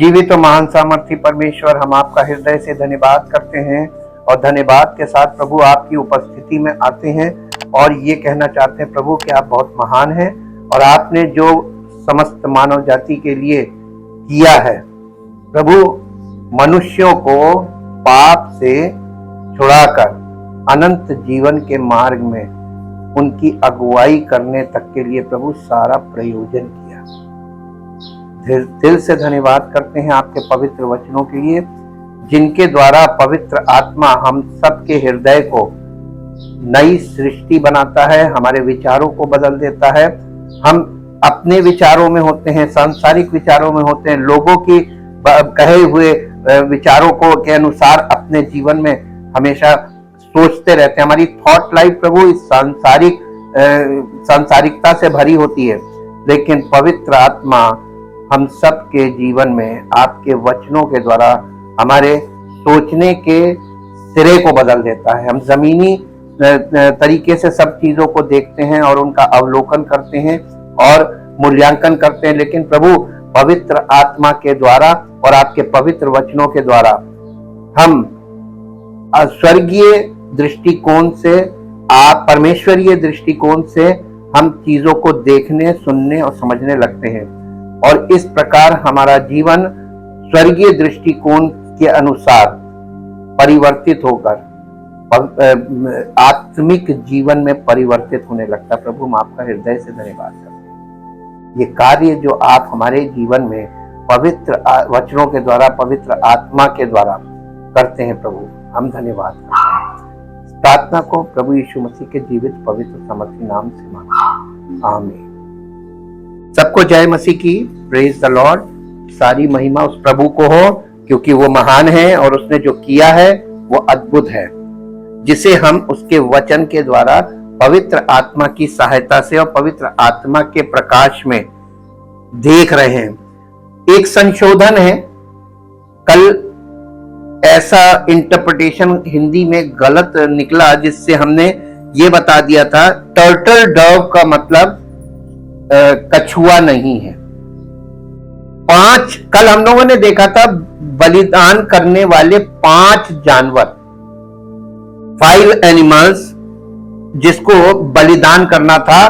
जीवित और महान सामर्थी परमेश्वर, हम आपका हृदय से धन्यवाद करते हैं और धन्यवाद के साथ प्रभु आपकी उपस्थिति में आते हैं और ये कहना चाहते हैं प्रभु कि आप बहुत महान हैं और आपने जो समस्त मानव जाति के लिए किया है प्रभु, मनुष्यों को पाप से छुड़ाकर अनंत जीवन के मार्ग में उनकी अगुवाई करने तक के लिए प्रभु सारा प्रयोजन किया। दिल से धन्यवाद करते हैं आपके पवित्र वचनों के लिए, जिनके द्वारा पवित्र आत्मा हम सबके हृदय को नई सृष्टि बनाता है, हमारे विचारों को बदल देता है। हम अपने विचारों में होते हैं, सांसारिक विचारों में होते हैं, लोगों की कहे हुए विचारों को के अनुसार अपने जीवन में हमेशा सोचते रहते हैं। हमारी थॉट लाइफ प्रभु इस सांसारिकता से भरी होती है, लेकिन पवित्र आत्मा हम सब के जीवन में आपके वचनों के द्वारा हमारे सोचने के सिरे को बदल देता है। हम जमीनी तरीके से सब चीजों को देखते हैं और उनका अवलोकन करते हैं और मूल्यांकन करते हैं, लेकिन प्रभु पवित्र आत्मा के द्वारा और आपके पवित्र वचनों के द्वारा हम स्वर्गीय दृष्टिकोण से, आप परमेश्वरीय दृष्टिकोण से हम चीजों को देखने, सुनने और समझने लगते हैं और इस प्रकार हमारा जीवन स्वर्गीय दृष्टिकोण के अनुसार परिवर्तित होकर आत्मिक जीवन में परिवर्तित होने लगता है। प्रभु हम आपका हृदय से धन्यवाद करते हैं। ये कार्य जो आप हमारे जीवन में पवित्र वचनों के द्वारा, पवित्र आत्मा के द्वारा करते हैं प्रभु, हम धन्यवाद करते हैं। प्रार्थना को प्रभु यीशु मसीह के जीवित पवित्र सामर्थी नाम से मांगते, आमीन। सबको जय मसीह की, प्रेज द लॉर्ड। सारी महिमा उस प्रभु को हो, क्योंकि वो महान है और उसने जो किया है वो अद्भुत है, जिसे हम उसके वचन के द्वारा पवित्र आत्मा की सहायता से और पवित्र आत्मा के प्रकाश में देख रहे हैं। एक संशोधन है, कल ऐसा इंटरप्रिटेशन हिंदी में गलत निकला जिससे हमने ये बता दिया था टर्टल डव का मतलब कछुआ नहीं है। कल हम लोगों ने देखा था बलिदान करने वाले 5 जानवर, 5 एनिमल्स जिसको बलिदान करना था।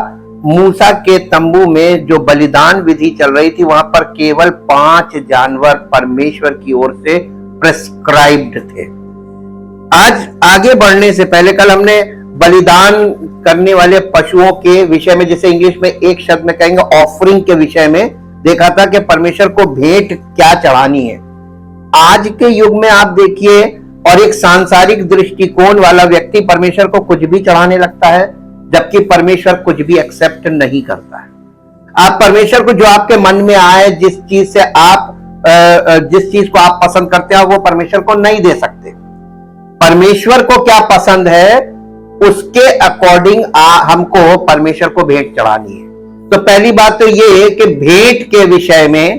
मूसा के तंबू में जो बलिदान विधि चल रही थी वहां पर केवल 5 जानवर परमेश्वर की ओर से प्रेस्क्राइब्ड थे। आज आगे बढ़ने से पहले कल हमने बलिदान करने वाले पशुओं के विषय में, जिसे इंग्लिश में एक शब्द में कहेंगे ऑफरिंग के विषय में देखा था कि परमेश्वर को भेंट क्या चढ़ानी है। आज के युग में आप देखिए, और एक सांसारिक दृष्टिकोण वाला व्यक्ति परमेश्वर को कुछ भी चढ़ाने लगता है, जबकि परमेश्वर कुछ भी एक्सेप्ट नहीं करता है। आप परमेश्वर को जो आपके मन में आए, जिस चीज को आप पसंद करते हैं वो परमेश्वर को नहीं दे सकते। परमेश्वर को क्या पसंद है उसके अकॉर्डिंग हमको परमेश्वर को भेंट चढ़ानी है। तो पहली बात तो ये है कि भेंट के विषय में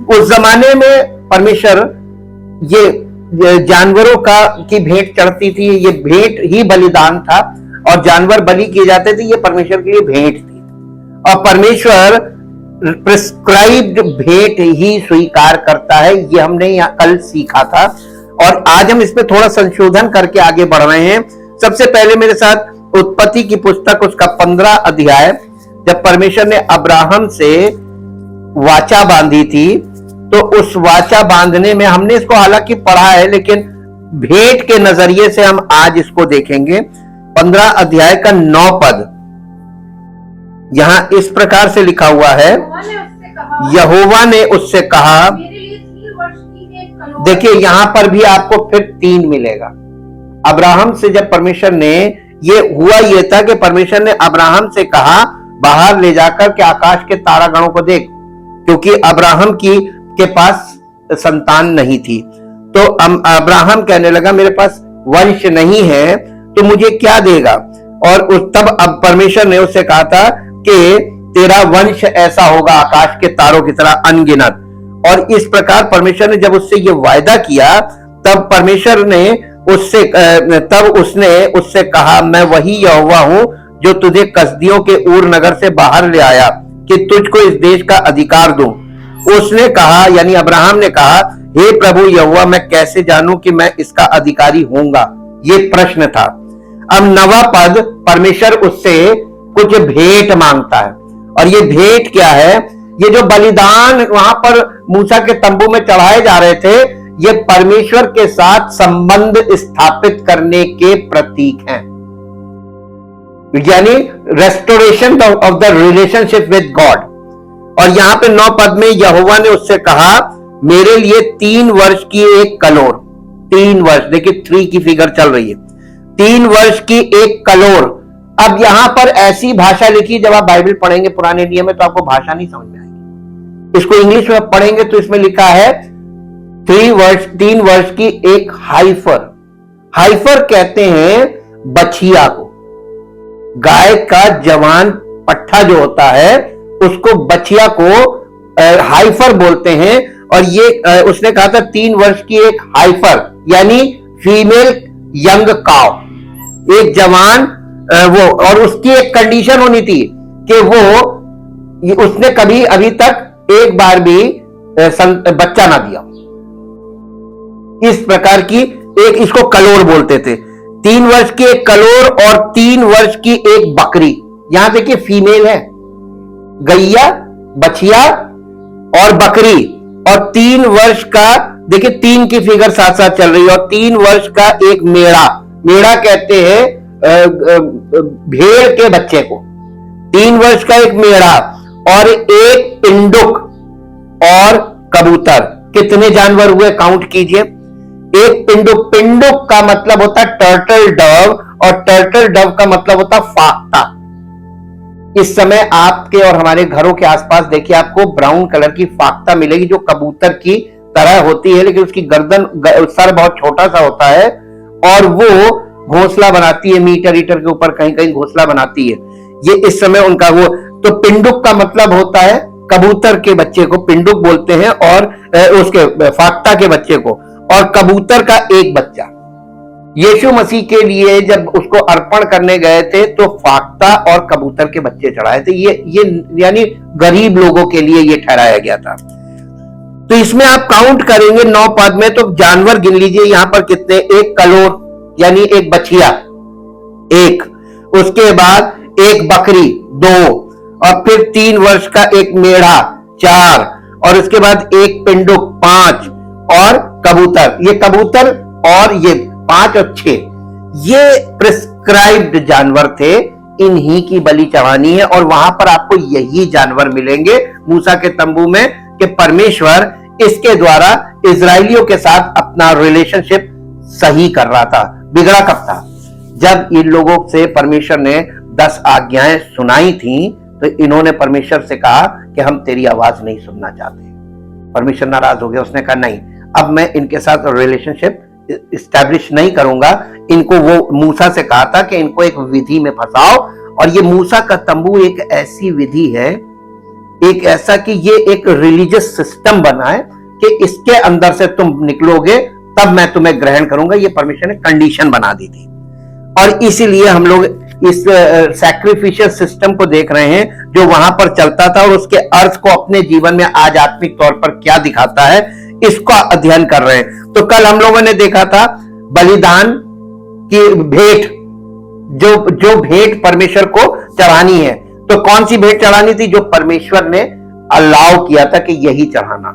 उस जमाने में परमेश्वर ये जानवरों की भेंट चढ़ती थी, ये भेंट ही बलिदान था और जानवर बलि किए जाते थे, ये परमेश्वर के लिए भेंट थी। और परमेश्वर प्रिस्क्राइब्ड भेंट ही स्वीकार करता है, ये हमने कल सीखा था और आज हम इसमें थोड़ा संशोधन करके आगे बढ़ रहे हैं। सबसे पहले मेरे साथ उत्पत्ति की पुस्तक उसका 15 अध्याय, जब परमेश्वर ने अब्राहम से वाचा बांधी थी, तो उस वाचा बांधने में हमने इसको हालांकि पढ़ा है, लेकिन भेंट के नजरिए से हम आज इसको देखेंगे। 15 अध्याय का 9 पद यहां इस प्रकार से लिखा हुआ है, यहोवा ने उससे कहा, देखिए यहां पर भी आपको फिर 3 मिलेगा। अब्राहम से जब परमेश्वर ने, ये था कि परमेश्वर ने अब्राहम से कहा बाहर ले जाकर के आकाश के तारागणों को देख, क्योंकि अब्राहम के पास संतान नहीं थी। तो अब्राहम कहने लगा मेरे पास वंश नहीं है तो मुझे क्या देगा। और तब अब परमेश्वर ने उससे कहा था कि तेरा वंश ऐसा होगा आकाश के तारों की तरह अनगिनत। और इस प्रकार परमेश्वर ने जब उससे ये वायदा किया, तब परमेश्वर ने उसने उससे कहा, मैं वही यहोवा हूं जो तुझे कसदियों के ऊर नगर से बाहर ले आया कि तुझको इस देश का अधिकार दूं। उसने कहा, यानी अब्राहम ने कहा, हे प्रभु यहोवा, मैं कैसे जानूं कि मैं इसका अधिकारी होऊंगा? ये प्रश्न था। अब 9वां पद, परमेश्वर उससे कुछ भेंट मांगता है। और ये भेंट क्या है? ये जो बलिदान वहां पर मूसा के तंबू में चढ़ाए जा रहे थे, ये परमेश्वर के साथ संबंध स्थापित करने के प्रतीक हैं, यानी restoration of the relationship with God. और यहां पे 9 पद में यहोवा ने उससे कहा, मेरे लिए 3 वर्ष की एक कलोर, 3 वर्ष, देखिए 3 की फिगर चल रही है, 3 वर्ष की एक कलोर। अब यहां पर ऐसी भाषा लिखी, जब आप बाइबल पढ़ेंगे पुराने नियम में तो आपको भाषा नहीं समझ में आएगी। इसको इंग्लिश में पढ़ेंगे तो इसमें लिखा है 3 वर्ष की एक हाइफर। हाइफर कहते हैं बछिया को, गाय का जवान पट्ठा जो होता है उसको बछिया को हाइफर बोलते हैं। और ये उसने कहा था 3 वर्ष की एक हाइफर, यानी फीमेल यंग काव, एक जवान वो। और उसकी एक कंडीशन होनी थी कि वो, उसने कभी अभी तक एक बार भी बच्चा ना दिया। इस प्रकार की एक, इसको कलोर बोलते थे। 3 वर्ष की एक कलोर और 3 वर्ष की एक बकरी। यहां देखिए फीमेल है, गैया, बछिया और बकरी। और 3 वर्ष का, देखिए 3 की फिगर साथ साथ चल रही है। और 3 वर्ष का एक मेढ़ा, मेढ़ा कहते हैं भेड़ के बच्चे को। 3 वर्ष का एक मेढ़ा और एक पिंडुक और कबूतर। कितने जानवर हुए काउंट कीजिए। एक पिंडुक, पिंडुक का मतलब होता है टर्टल डव, और टर्टल डव का मतलब होता फाख्ता। इस समय आपके और हमारे घरों के आसपास देखिए आपको ब्राउन कलर की फाख्ता मिलेगी, जो कबूतर की तरह होती है, लेकिन उसकी गर्दन, सर बहुत छोटा सा होता है और वो घोंसला बनाती है, मीटर ईटर के ऊपर कहीं कहीं घोंसला बनाती है। ये इस समय उनका वो, तो पिंडुक का मतलब होता है कबूतर के बच्चे को पिंडुक बोलते हैं, और उसके फाख्ता के बच्चे को, और कबूतर का एक बच्चा। यीशु मसीह के लिए जब उसको अर्पण करने गए थे तो फाख्ता और कबूतर के बच्चे चढ़ाए थे। ये यानी गरीब लोगों के लिए ये ठहराया गया था। तो इसमें आप काउंट करेंगे 9 पद में तो जानवर गिन लीजिए यहां पर कितने। एक कलोर यानी एक बछिया, एक, उसके बाद एक बकरी, 2, और फिर 3 वर्ष का एक मेढ़ा, 4, और उसके बाद एक पिंडुक, 5, और कबूतर। ये कबूतर और ये 5 और 6 ये प्रिस्क्राइब्ड जानवर थे, इन्हीं की बलि चढ़ानी है। और वहां पर आपको यही जानवर मिलेंगे मूसा के तंबू में, कि परमेश्वर इसके द्वारा इजरायलियों के साथ अपना रिलेशनशिप सही कर रहा था। बिगड़ा कब था? जब इन लोगों से परमेश्वर ने 10 आज्ञाएं सुनाई थी तो इन्होंने परमेश्वर से कहा कि हम तेरी आवाज नहीं सुनना चाहते। परमेश्वर नाराज हो गया, उसने कहा नहीं, अब मैं इनके साथ रिलेशनशिप इस्टेब्लिश नहीं करूंगा। इनको, वो मूसा से कहा था कि इनको एक विधि में फंसाओ, और ये मूसा का तंबू एक ऐसी विधि है, एक ऐसा कि ये एक रिलीजियस सिस्टम बना है कि इसके अंदर से तुम निकलोगे तब मैं तुम्हें ग्रहण करूंगा। ये परमेश्वर ने कंडीशन बना दी थी। और इसीलिए हम लोग इस सैक्रिफिशियल सिस्टम को देख रहे हैं जो वहां पर चलता था, और उसके अर्थ को अपने जीवन में आज आत्मिक तौर पर क्या दिखाता है, इसका अध्ययन कर रहे हैं। तो कल हम लोगों ने देखा था बलिदान की भेंट, जो भेंट परमेश्वर को चढ़ानी है। तो कौन सी भेंट चढ़ानी थी? जो परमेश्वर ने अलाउ किया था कि यही चढ़ाना।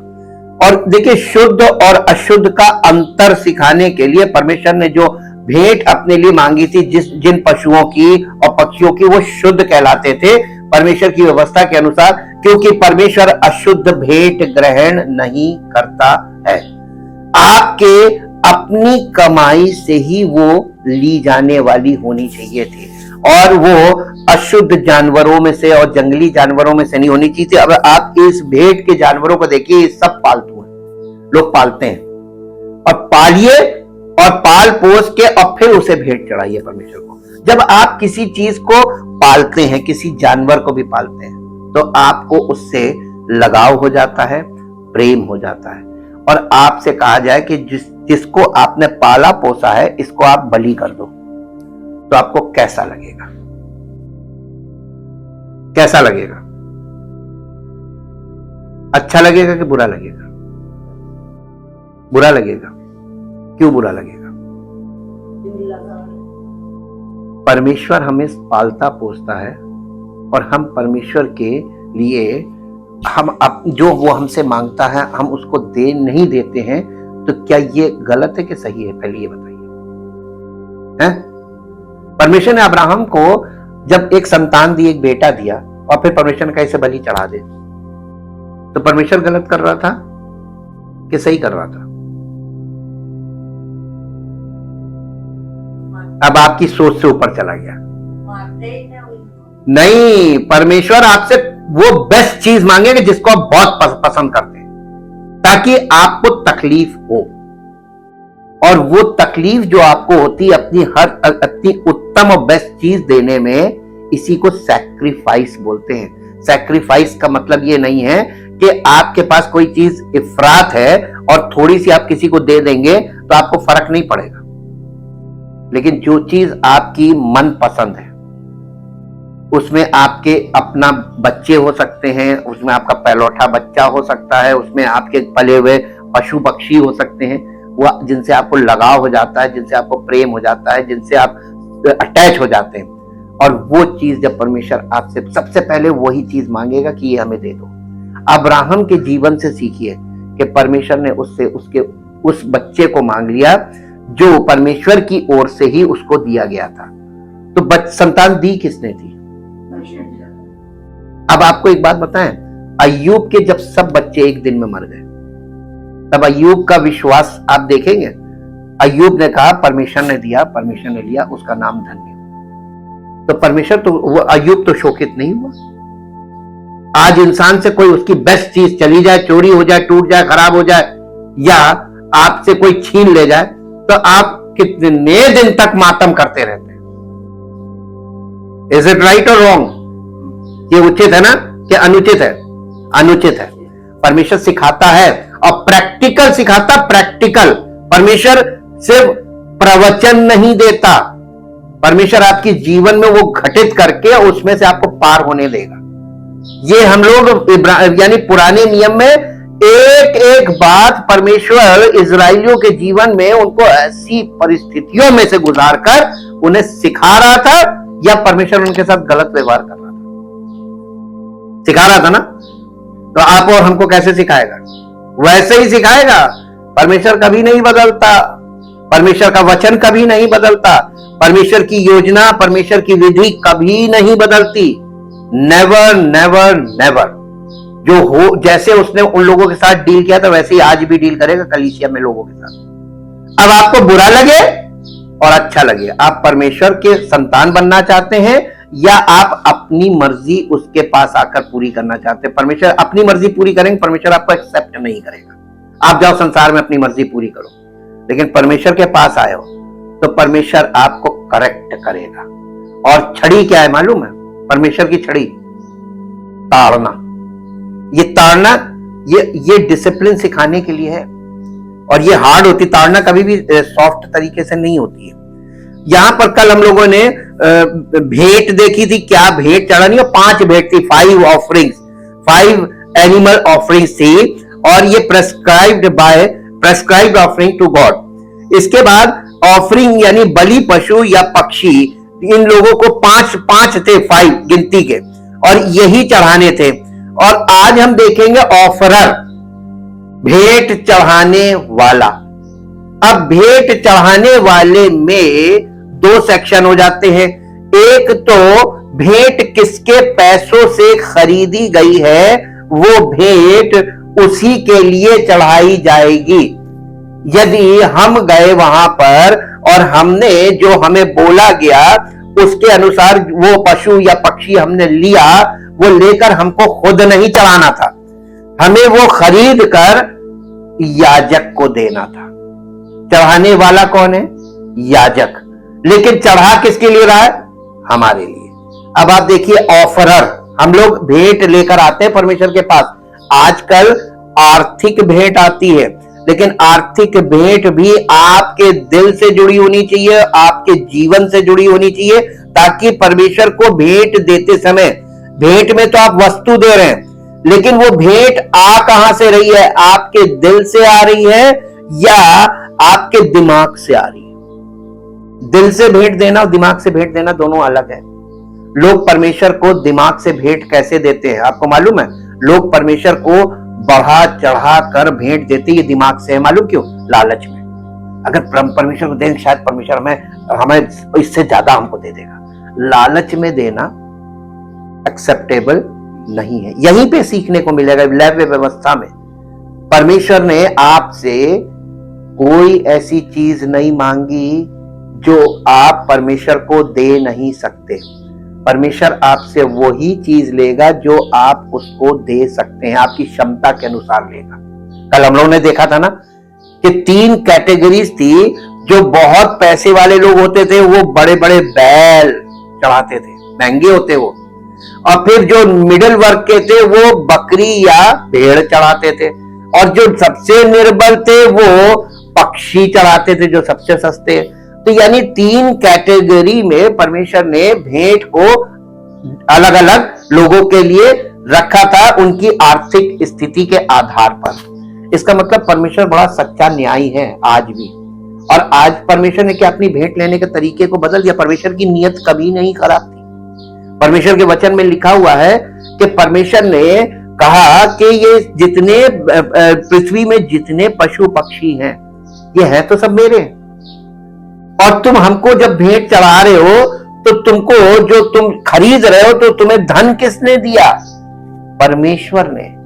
और देखिए शुद्ध और अशुद्ध का अंतर सिखाने के लिए परमेश्वर ने जो भेंट अपने लिए मांगी थी, जिन पशुओं की और पक्षियों की, वो शुद्ध कहलाते थे परमेश्वर की व्यवस्था के अनुसार, क्योंकि परमेश्वर अशुद्ध भेंट ग्रहण नहीं करता है। आपके अपनी कमाई से ही वो ली जाने वाली होनी चाहिए थी, और वो अशुद्ध जानवरों में से और जंगली जानवरों में से नहीं होनी चाहिए थी। अब आप इस भेंट के जानवरों को देखिए, ये सब पालतू हैं, लोग पालते हैं, और पालिए और पाल पोस के और फिर उसे भेंट चढ़ाइए परमेश्वर को। जब आप किसी चीज को पालते हैं, किसी जानवर को भी पालते हैं, तो आपको उससे लगाव हो जाता है, प्रेम हो जाता है। और आपसे कहा जाए कि जिसको आपने पाला पोसा है, इसको आप बलि कर दो, तो आपको कैसा लगेगा? कैसा लगेगा? अच्छा लगेगा कि बुरा लगेगा? बुरा लगेगा। क्यों बुरा लगेगा? परमेश्वर हमें पालता पोसता है और हम परमेश्वर के लिए हम जो वो हमसे मांगता है हम उसको दे नहीं देते हैं, तो क्या ये गलत है कि सही है? पहले ये बताइए। हैं? परमेश्वर ने अब्राहम को जब एक संतान दी, एक बेटा दिया, और फिर परमेश्वर ने कैसे बलि चढ़ा दे, तो परमेश्वर गलत कर रहा था कि सही कर रहा था? अब आपकी सोच से ऊपर चला गया। नहीं, परमेश्वर आपसे वो बेस्ट चीज मांगेगा जिसको आप बहुत पसंद करते हैं, ताकि आपको तकलीफ हो। और वो तकलीफ जो आपको होती है अपनी उत्तम और बेस्ट चीज देने में, इसी को सैक्रिफाइस बोलते हैं। सैक्रिफाइस का मतलब ये नहीं है कि आपके पास कोई चीज इफरात है और थोड़ी सी आप किसी को दे देंगे तो आपको फर्क नहीं पड़ेगा। लेकिन जो चीज आपकी मन पसंद है, उसमें आपके अपना बच्चे हो सकते हैं, उसमें आपका पहलौठा बच्चा हो सकता है, उसमें आपके पले हुए पशु पक्षी हो सकते हैं, वो जिनसे आपको लगाव हो जाता है, जिनसे आपको प्रेम हो जाता है, जिनसे आप अटैच हो जाते हैं। और वो चीज जब परमेश्वर आपसे सबसे पहले वही चीज मांगेगा कि ये हमें दे दो। अब्राहम के जीवन से सीखिए कि परमेश्वर ने उससे उस बच्चे को मांग लिया जो परमेश्वर की ओर से ही उसको दिया गया था। तो संतान दी किसने थी? अब आपको एक बात बताएं, अय्यूब के जब सब बच्चे एक दिन में मर गए, तब अय्यूब का विश्वास आप देखेंगे। अय्यूब ने कहा परमेश्वर ने दिया, परमेश्वर ने लिया, उसका नाम धन्य। तो परमेश्वर तो वो अय्यूब तो शोकित नहीं हुआ। आज इंसान से कोई उसकी बेस्ट चीज चली जाए, चोरी हो जाए, टूट जाए, खराब हो जाए, या आपसे कोई छीन ले जाए, तो आप कितने दिन तक मातम करते रहते हैं। इज इट राइट और रॉन्ग? ये उचित है ना कि अनुचित है? अनुचित है। परमेश्वर सिखाता है और प्रैक्टिकल सिखाता, प्रैक्टिकल। परमेश्वर सिर्फ प्रवचन नहीं देता, परमेश्वर आपकी जीवन में वो घटित करके उसमें से आपको पार होने देगा। ये हम लोग यानी पुराने नियम में एक एक बात परमेश्वर इजराइलियों के जीवन में उनको ऐसी परिस्थितियों में से गुजारकर उन्हें सिखा रहा था, या परमेश्वर उनके साथ गलत व्यवहार कर रहा था? सिखा रहा था ना। तो आप और हमको कैसे सिखाएगा? वैसे ही सिखाएगा। परमेश्वर कभी नहीं बदलता, परमेश्वर का वचन कभी नहीं बदलता, परमेश्वर की योजना, परमेश्वर की विधि कभी नहीं बदलती। Never never never. जो हो, जैसे उसने उन लोगों के साथ डील किया था वैसे ही आज भी डील करेगा कलीसिया में लोगों के साथ। अब आपको बुरा लगे और अच्छा लगे, आप परमेश्वर के संतान बनना चाहते हैं या आप अपनी मर्जी उसके पास आकर पूरी करना चाहते हैं? परमेश्वर अपनी मर्जी पूरी करेंगे, परमेश्वर आपको एक्सेप्ट नहीं करेगा। आप जाओ संसार में अपनी मर्जी पूरी करो, लेकिन परमेश्वर के पास आए हो तो परमेश्वर आपको करेक्ट करेगा। और छड़ी क्या है मालूम है? परमेश्वर की छड़ी ताड़ना। ये ताड़ना ये डिसिप्लिन सिखाने के लिए है, और ये हार्ड होती। ताड़ना कभी भी सॉफ्ट तरीके से नहीं होती है। यहां पर कल हम लोगों ने भेंट देखी थी, क्या भेंट चढ़ानी है? 5 भेंट थी, 5 ऑफरिंग्स, 5 एनिमल ऑफरिंग्स थी, और ये प्रेस्क्राइब्ड ऑफरिंग टू गॉड। इसके बाद ऑफरिंग यानी बलि पशु या पक्षी, इन लोगों को 5 थे, 5 गिनती के, और यही चढ़ाने थे। और आज हम देखेंगे ऑफरर, भेंट चढ़ाने वाला। अब भेंट चढ़ाने वाले में 2 सेक्शन हो जाते हैं। एक तो भेंट किसके पैसों से खरीदी गई है, वो भेंट उसी के लिए चढ़ाई जाएगी। यदि हम गए वहां पर और हमने जो हमें बोला गया उसके अनुसार वो पशु या पक्षी हमने लिया, वो लेकर हमको खुद नहीं चढ़ाना था, हमें वो खरीद कर याजक को देना था। चढ़ाने वाला कौन है? याजक। लेकिन चढ़ा किसके लिए रहा है? हमारे लिए। अब आप देखिए ऑफरर, हम लोग भेंट लेकर आते हैं परमेश्वर के पास। आजकल आर्थिक भेंट आती है, लेकिन आर्थिक भेंट भी आपके दिल से जुड़ी होनी चाहिए, आपके जीवन से जुड़ी होनी चाहिए, ताकि परमेश्वर को भेंट देते समय, भेंट में तो आप वस्तु दे रहे हैं, लेकिन वो भेंट आ कहां से रही है? आपके दिल से आ रही है या आपके दिमाग से आ रही है? दिल से भेंट देना और दिमाग से भेंट देना दोनों अलग है। लोग परमेश्वर को दिमाग से भेंट कैसे देते हैं आपको मालूम है? लोग परमेश्वर को बढ़ा चढ़ा कर भेंट देते, ये दिमाग से है। मालूम क्यों? लालच में। अगर परमेश्वर को दें, शायद परमेश्वर हमें इससे ज्यादा हमको दे देगा। लालच में देना एक्सेप्टेबल नहीं है। यहीं पे सीखने को मिलेगा लेव्य व्यवस्था में। परमेश्वर ने आपसे कोई ऐसी चीज नहीं मांगी जो आप परमेश्वर को दे नहीं सकते। परमेश्वर आपसे वही चीज लेगा जो आप उसको दे सकते हैं, आपकी क्षमता के अनुसार लेगा। कल हम लोगों ने देखा था ना कि 3 कैटेगरीज थी। जो बहुत पैसे वाले लोग होते थे वो बड़े बड़े बैल चढ़ाते थे, महंगे होते वो। और फिर जो मिडिल वर्ग के थे वो बकरी या भेड़ चढ़ाते थे। और जो सबसे निर्बल थे वो पक्षी चढ़ाते थे, जो सबसे सस्ते। तो यानी 3 कैटेगरी में परमेश्वर ने भेंट को अलग अलग लोगों के लिए रखा था, उनकी आर्थिक स्थिति के आधार पर। इसका मतलब परमेश्वर बड़ा सच्चा न्यायी है आज भी। और आज परमेश्वर ने क्या अपनी भेंट लेने के तरीके को बदल दिया? परमेश्वर की नीयत कभी नहीं खराब थी। परमेश्वर के वचन में लिखा हुआ है कि परमेश्वर ने कहा कि ये जितने पृथ्वी में जितने पशु पक्षी हैं, ये है तो सब मेरे। और तुम हमको जब भेंट चढ़ा रहे हो तो तुमको जो तुम खरीद रहे हो, तो तुम्हें धन किसने दिया? परमेश्वर ने।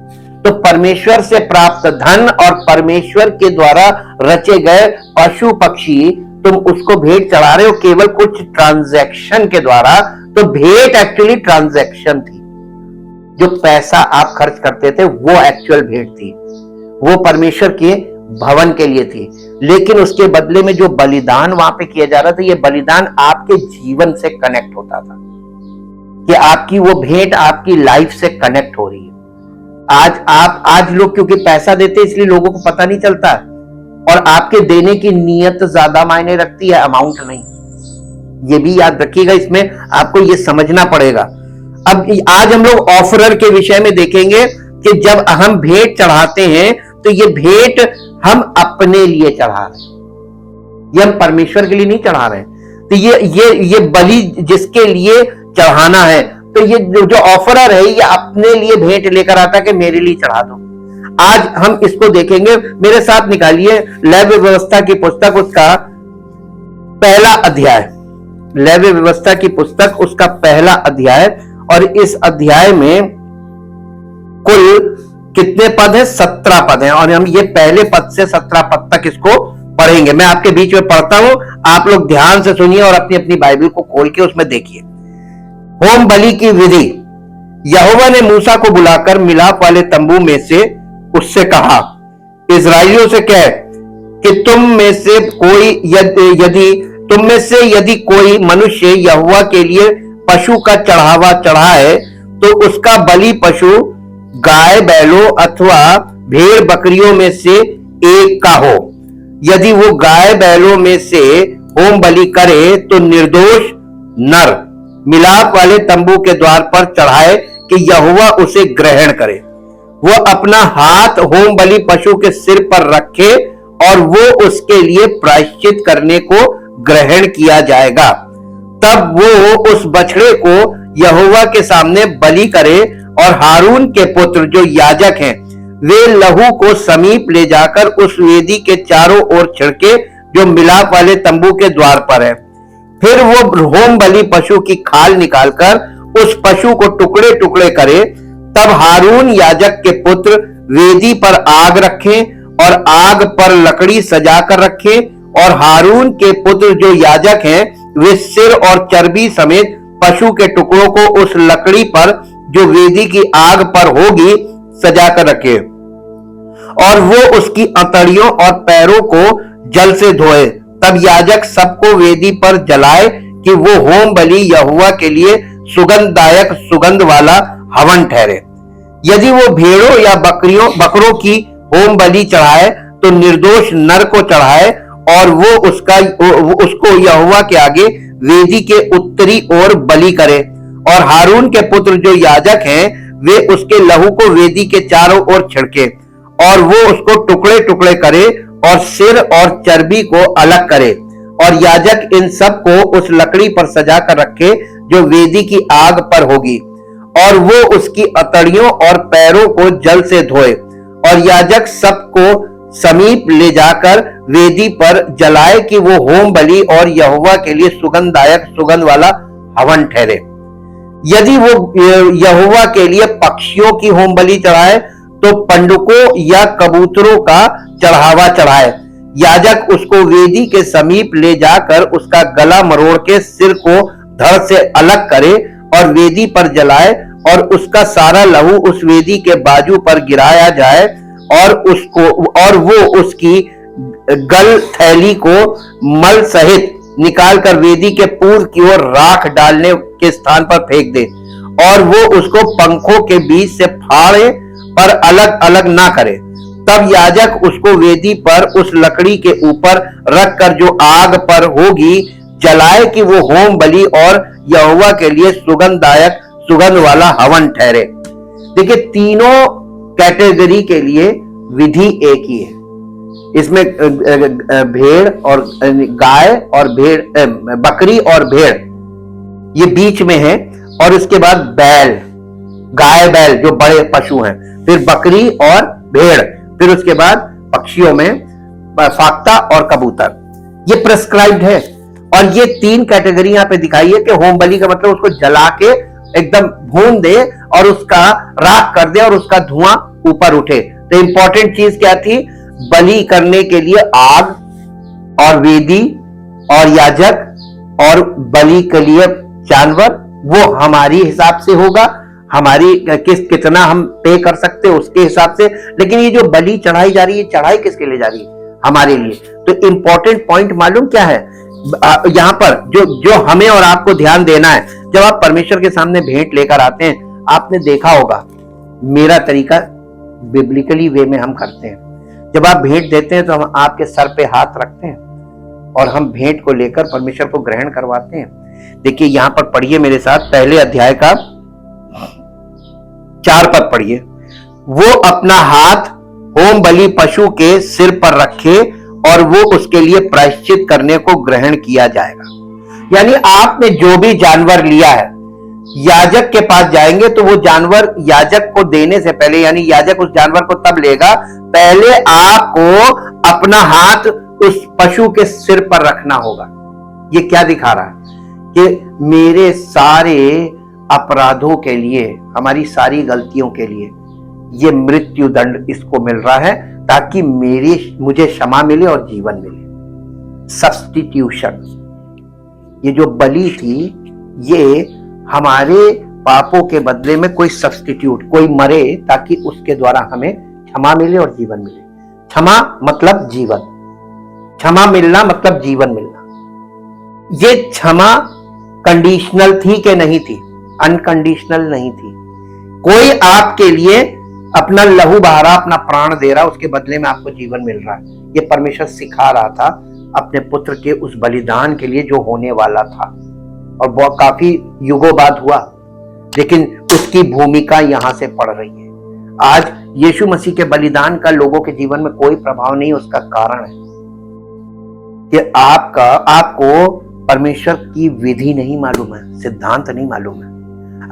तो परमेश्वर से प्राप्त धन और परमेश्वर के द्वारा रचे गए पशु पक्षी, तुम उसको भेंट चढ़ा रहे हो केवल कुछ ट्रांजैक्शन के द्वारा। तो भेंट एक्चुअली ट्रांजैक्शन थी। जो पैसा आप खर्च करते थे वो एक्चुअल भेंट थी, वो परमेश्वर के भवन के लिए थी। लेकिन उसके बदले में जो बलिदान वहां पे किया जा रहा था, ये बलिदान आपके जीवन से कनेक्ट होता था, कि आपकी वो भेंट आपकी लाइफ से कनेक्ट हो रही है। आज लोग क्योंकि पैसा देते इसलिए लोगों को पता नहीं चलता, और आपके देने की नीयत ज्यादा मायने रखती है, अमाउंट नहीं। ये भी याद रखिएगा, इसमें आपको ये समझना पड़ेगा। अब आज हम लोग ऑफरर के विषय में देखेंगे कि जब हम भेंट चढ़ाते हैं तो ये भेंट हम अपने लिए चढ़ा रहे हैं, ये हम परमेश्वर के लिए नहीं चढ़ा रहे हैं। तो ये बलि जिसके लिए चढ़ाना है, तो ये जो ऑफरर है ये अपने लिए भेंट लेकर आता है कि मेरे लिए चढ़ा दो। आज हम इसको देखेंगे। मेरे साथ निकालिए लेव्य व्यवस्था की पुस्तक, उसका पहला अध्याय। लेव्य व्यवस्था की पुस्तक, उसका पहला अध्याय। और इस अध्याय में कुल कितने पद हैं? 17 पद हैं। और हम ये पहले पद से 17 पद तक इसको पढ़ेंगे। मैं आपके बीच में पढ़ता हूं, आप लोग ध्यान से सुनिए और अपनी अपनी बाइबल को खोल के उसमें देखिए। होम बलि की विधि। यहोवा ने मूसा को बुलाकर मिलाप वाले तंबू में से उससे कहा, इस्राएलियों से कह कि तुम में से यदि कोई मनुष्य यहोवा के लिए पशु का चढ़ावा चढ़ाए, तो उसका बलि पशु गाय बैलों अथवा भेड़ बकरियों में से एक का हो। यदि वो गाय बैलों में से होम बलि करे तो निर्दोष नर मिलाप वाले तंबू के द्वार पर चढ़ाए कि यहोवा उसे ग्रहण करे। वो अपना हाथ होम बलि पशु के सिर पर रखे और वो उसके लिए प्रायश्चित करने को ग्रहण किया जाएगा। तब वो उस बछड़े को यहोवा के सामने बलि करे और हारून के पुत्र जो याजक हैं, वे लहू को समीप ले जाकर उस वेदी के चारों ओर छिड़के जो मिलाप वाले तंबू के द्वार पर है। फिर वो होम बलि पशु की खाल निकालकर उस पशु को टुकड़े टुकड़े करे। तब हारून याजक के पुत्र वेदी पर आग रखें और आग पर लकड़ी सजाकर रखें, और हारून के पुत्र जो याजक हैं वे सिर और चर्बी समेत पशु के टुकड़ों को उस लकड़ी पर जो वेदी की आग पर होगी सजाकर रखे, और वो उसकी अंतड़ियों और पैरों को जल से धोए। तब याजक सबको वेदी पर जलाए कि वो होम बलि यहोवा के लिए सुगंधदायक सुगंध वाला हवन ठहरे। यदि वो भेड़ों या बकरों की होम बलि चढ़ाए तो निर्दोष नर को चढ़ाए, और वो उसको यहोवा के आगे वेदी के उत्तरी ओर बलि करे। और हारून के पुत्र जो याजक हैं वे उसके लहू को वेदी के चारों ओर छिड़के और वो उसको टुकड़े टुकड़े करे और सिर और चर्बी को अलग करे, और याजक इन सब को उस लकड़ी पर सजा कर रखे जो वेदी की आग पर होगी, और वो उसकी अतड़ियों और पैरों को जल से धोए, और याजक सबको समीप ले जाकर वेदी पर जलाए कि वो होम बलि और यहोवा के लिए सुगंधदायक सुगंध वाला हवन ठहरे। यदि वो यहोवा के लिए पक्षियों की होम बलि चढ़ाए तो पंडुकों या कबूतरों का चढ़ावा चढ़ाए। याजक उसको वेदी के समीप ले जाकर उसका गला मरोड़ के सिर को धड़ से अलग करे और वेदी पर जलाए, और उसका सारा लहू उस वेदी के बाजू पर गिराया जाए, और वो उसकी गल थैली को मल सहित निकालकर वेदी के पूर्व की ओर राख डालने के स्थान पर फेंक दे, और वो उसको पंखों के बीच से फाड़े पर अलग अलग ना करे। तब याजक उसको वेदी पर उस लकड़ी के ऊपर रखकर जो आग पर होगी जलाए कि वो होम बलि और यहोवा के लिए सुगंधदायक सुगंध वाला हवन ठहरे। देखिए, तीनों कैटेगरी के लिए विधि एक ही है। इसमें भेड़ और गाय और भेड़, बकरी और भेड़ ये बीच में है, और उसके बाद बैल, गाय बैल जो बड़े पशु हैं, फिर बकरी और भेड़, फिर उसके बाद पक्षियों में फाख्ता और कबूतर। ये प्रेस्क्राइब्ड है, और ये तीन कैटेगरी यहां पे दिखाई है कि होम बलि का मतलब उसको जला के एकदम भून दे और उसका राख कर दे और उसका धुआं ऊपर उठे। तो इंपॉर्टेंट चीज क्या थी? बलि करने के लिए आग और वेदी और याजक, और बलि के लिए जानवर वो हमारी हिसाब से होगा, हमारी कितना हम पे कर सकते हैं उसके हिसाब से। लेकिन ये जो बलि चढ़ाई जा रही है, चढ़ाई किसके लिए जा रही है? हमारे लिए। तो इंपॉर्टेंट पॉइंट मालूम क्या है यहां पर जो हमें और आपको ध्यान देना है? जब आप परमेश्वर के सामने भेंट लेकर आते हैं, आपने देखा होगा मेरा तरीका बिब्लिकली वे में हम करते हैं। जब आप भेंट देते हैं तो हम आपके सर पे हाथ रखते हैं और हम भेंट को लेकर परमेश्वर को ग्रहण करवाते हैं। देखिए, यहां पर पढ़िए मेरे साथ, पहले अध्याय का 4 पद पढ़िए। वो अपना हाथ होम बलि पशु के सिर पर रखे और वो उसके लिए प्रायश्चित करने को ग्रहण किया जाएगा। यानी आपने जो भी जानवर लिया है, याजक के पास जाएंगे तो वो जानवर याजक को देने से पहले, यानी याजक उस जानवर को तब लेगा, पहले आपको अपना हाथ उस पशु के सिर पर रखना होगा। ये क्या दिखा रहा है? कि मेरे सारे अपराधों के लिए, हमारी सारी गलतियों के लिए ये मृत्यु दंड इसको मिल रहा है, ताकि मुझे क्षमा मिले और जीवन मिले। सब्स्टिट्यूशन, ये जो बलि थी, ये हमारे पापों के बदले में कोई सब्स्टिट्यूट, कोई मरे ताकि उसके द्वारा हमें क्षमा मिले और जीवन मिले। क्षमा मतलब जीवन, क्षमा मिलना मतलब जीवन मिलना। ये क्षमा कंडीशनल थी कि नहीं थी? अनकंडीशनल नहीं थी। कोई आपके लिए अपना लहू बहा रहा, अपना प्राण दे रहा, उसके बदले में आपको जीवन मिल रहा है। ये परमेश्वर सिखा रहा था अपने पुत्र के उस बलिदान के लिए जो होने वाला था, और बहुत काफी युगों बाद हुआ, लेकिन उसकी भूमिका यहां से पड़ रही है। आज यीशु मसीह के बलिदान का लोगों के जीवन में कोई प्रभाव नहीं। उसका कारण है कि आपको परमेश्वर की विधि नहीं मालूम है, सिद्धांत नहीं मालूम है।